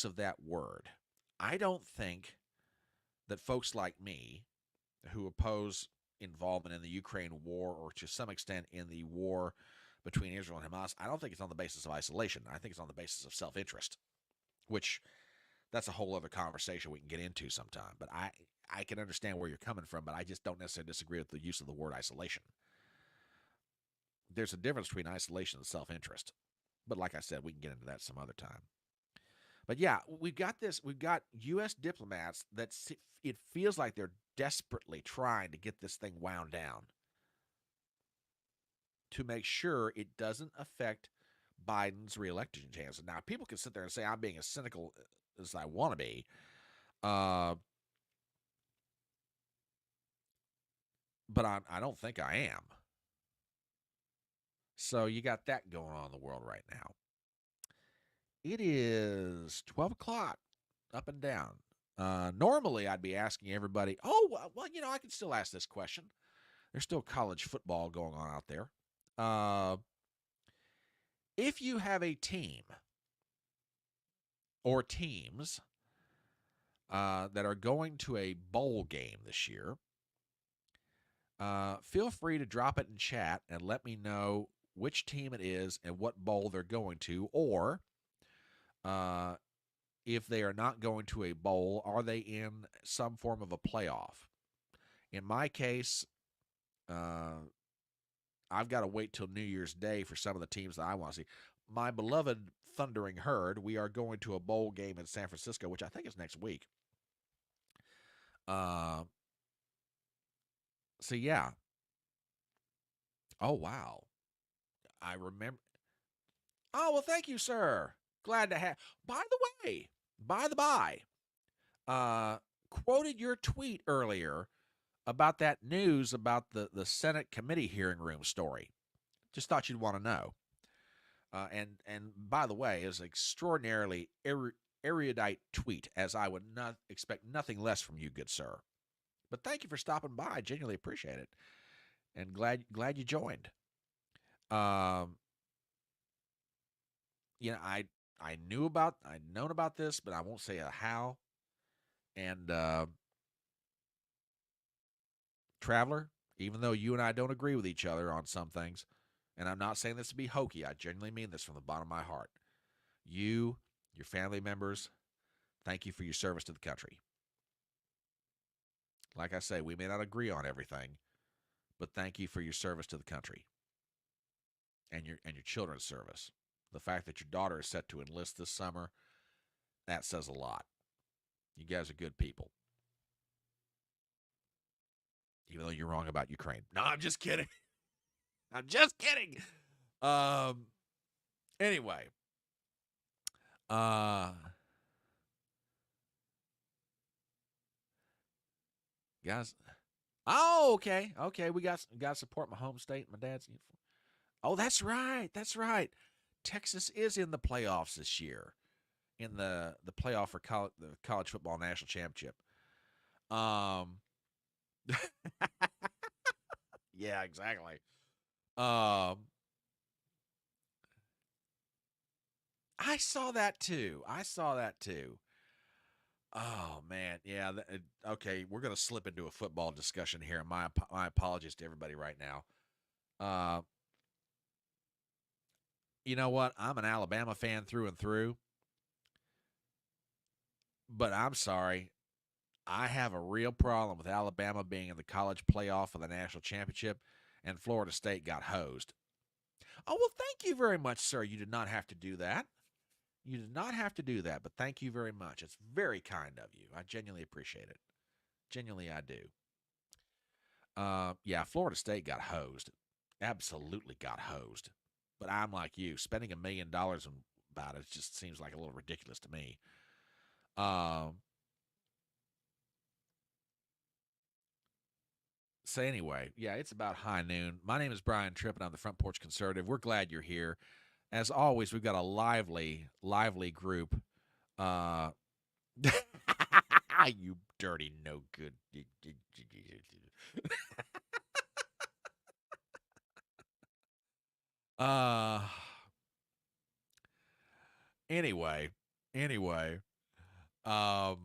of that word. I don't think that folks like me who oppose involvement in the Ukraine war, or to some extent in the war between Israel and Hamas, I don't think it's on the basis of isolation. I think it's on the basis of self-interest, which that's a whole other conversation we can get into sometime. But I can understand where you're coming from, but I just don't necessarily disagree with the use of the word isolation. There's a difference between isolation and self-interest. But like I said, we can get into that some other time. But yeah, we've got U.S. diplomats that it feels like they're desperately trying to get this thing wound down to make sure it doesn't affect Biden's reelection chances. Now, people can sit there and say I'm being as cynical as I want to be, but I don't think I am. So you got that going on in the world right now. It is 12 o'clock, up and down. Normally, I'd be asking everybody, oh, well, I can still ask this question. There's still college football going on out there. If you have a team or teams that are going to a bowl game this year, feel free to drop it in chat and let me know which team it is and what bowl they're going to, or if they are not going to a bowl, are they in some form of a playoff? In my case, I've got to wait till New Year's Day for some of the teams that I want to see. My beloved Thundering Herd, we are going to a bowl game in San Francisco, which I think is next week. So yeah. Oh wow. I remember. Oh well, thank you, sir. Glad to have. By the way, by the by, quoted your tweet earlier about that news about the Senate committee hearing room story. Just thought you'd want to know. And by the way, is an extraordinarily erudite tweet, as I would not expect nothing less from you, good sir. But thank you for stopping by. I genuinely appreciate it, and glad you joined. Um, I'd known about this, but I won't say a how. And Traveler, even though you and I don't agree with each other on some things, and I'm not saying this to be hokey, I genuinely mean this from the bottom of my heart. You, your family members, thank you for your service to the country. Like I say, we may not agree on everything, but thank you for your service to the country and your children's service. The fact that your daughter is set to enlist this summer, that says a lot. You guys are good people. Even though you're wrong about Ukraine. No, I'm just kidding. I'm just kidding. Um anyway. Guys. Oh, okay. Okay, we got to support my home state, my dad's uniform. Oh, that's right. That's right. Texas is in the playoffs this year, in the playoff for the college football national championship. Um, yeah, exactly. Um, I saw that too. I saw that too. Oh man, yeah. Okay, we're gonna slip into a football discussion here. My apologies to everybody right now. Uh, you know what? I'm an Alabama fan through and through, but I'm sorry. I have a real problem with Alabama being in the college playoff for the national championship, and Florida State got hosed. Oh, well, thank you very much, sir. You did not have to do that. You did not have to do that, but thank you very much. It's very kind of you. I genuinely appreciate it. Genuinely, I do. Yeah, Florida State got hosed. Absolutely got hosed. But I'm like you. Spending $1 million about it just seems like a little ridiculous to me. Um, so anyway, yeah, it's about high noon. My name is Brian Tripp, and I'm the Front Porch Conservative. We're glad you're here. As always, we've got a lively group. Uh, you dirty no good. uh, anyway, anyway, um,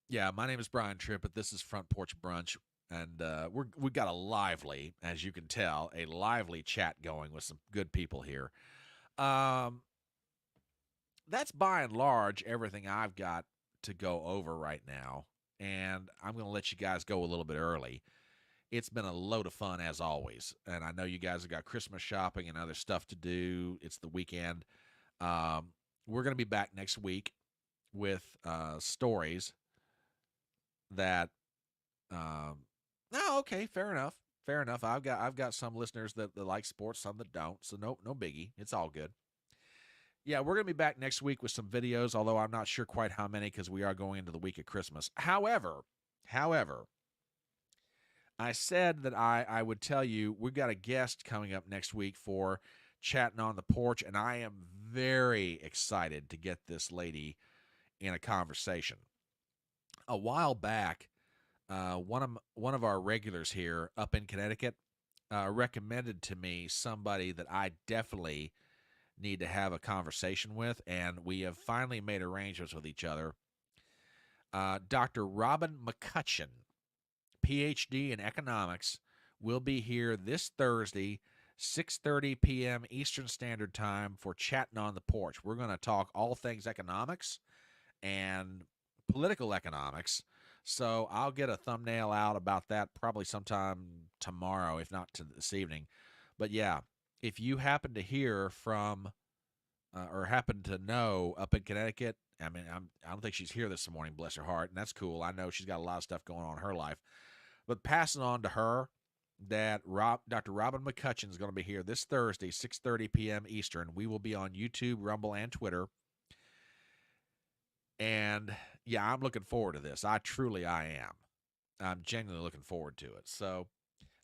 yeah, my name is Brian Trippett. This is Front Porch Brunch, and we've got a lively, as you can tell, a lively chat going with some good people here. Um, that's by and large everything I've got to go over right now, and I'm going to let you guys go a little bit early. It's been a load of fun as always, and I know you guys have got Christmas shopping and other stuff to do. It's the weekend. Um, we're going to be back next week with stories that. No, okay, fair enough. Fair enough. I've got some listeners that like sports, some that don't. So no biggie. It's all good. Yeah, we're gonna be back next week with some videos, although I'm not sure quite how many because we are going into the week of Christmas. However, I said that I would tell you we've got a guest coming up next week for chatting on the porch, and I am very excited to get this lady in a conversation. A while back, one of our regulars here up in Connecticut recommended to me somebody that I definitely need to have a conversation with, and we have finally made arrangements with each other. Dr. Robin McCutcheon, PhD in economics, will be here this Thursday, 6:30 p.m. Eastern Standard Time for chatting on the porch. We're going to talk all things economics and political economics. So I'll get a thumbnail out about that probably sometime tomorrow, if not to this evening. But yeah, if you happen to hear from or happen to know up in Connecticut, I don't think she's here this morning, bless her heart, and that's cool. I know she's got a lot of stuff going on in her life. But pass it on to her that Dr. Robin McCutcheon is going to be here this Thursday, 6:30 p.m. Eastern. We will be on YouTube, Rumble, and Twitter. And yeah, I'm looking forward to this. I am. I'm genuinely looking forward to it. So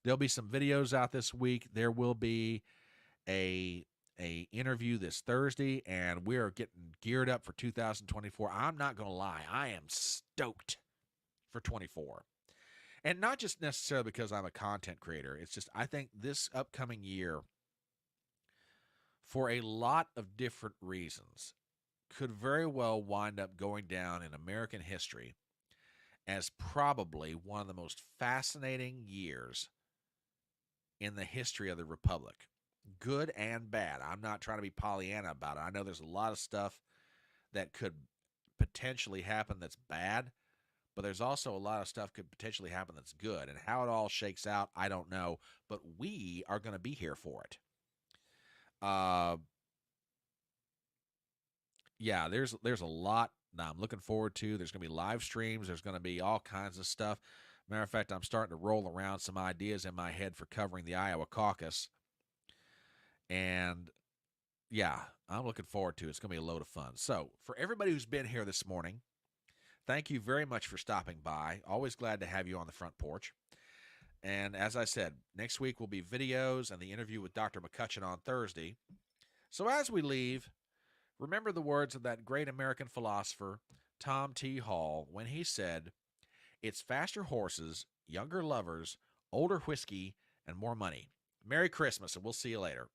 there'll be some videos out this week. There will be a interview this Thursday, and we are getting geared up for 2024. I'm not going to lie, I am stoked for 24. And not just necessarily because I'm a content creator. It's just I think this upcoming year, for a lot of different reasons, could very well wind up going down in American history as probably one of the most fascinating years in the history of the Republic. Good and bad. I'm not trying to be Pollyanna about it. I know there's a lot of stuff that could potentially happen that's bad, but there's also a lot of stuff could potentially happen that's good. And how it all shakes out, I don't know, but we are going to be here for it. Uh, yeah, there's a lot that I'm looking forward to. There's going to be live streams. There's going to be all kinds of stuff. Matter of fact, I'm starting to roll around some ideas in my head for covering the Iowa caucus. And yeah, I'm looking forward to it. It's going to be a load of fun. So, for everybody who's been here this morning, thank you very much for stopping by. Always glad to have you on the front porch. And as I said, next week will be videos and the interview with Dr. McCutcheon on Thursday. So, as we leave, remember the words of that great American philosopher, Tom T. Hall, when he said, "It's faster horses, younger lovers, older whiskey, and more money." Merry Christmas, and we'll see you later.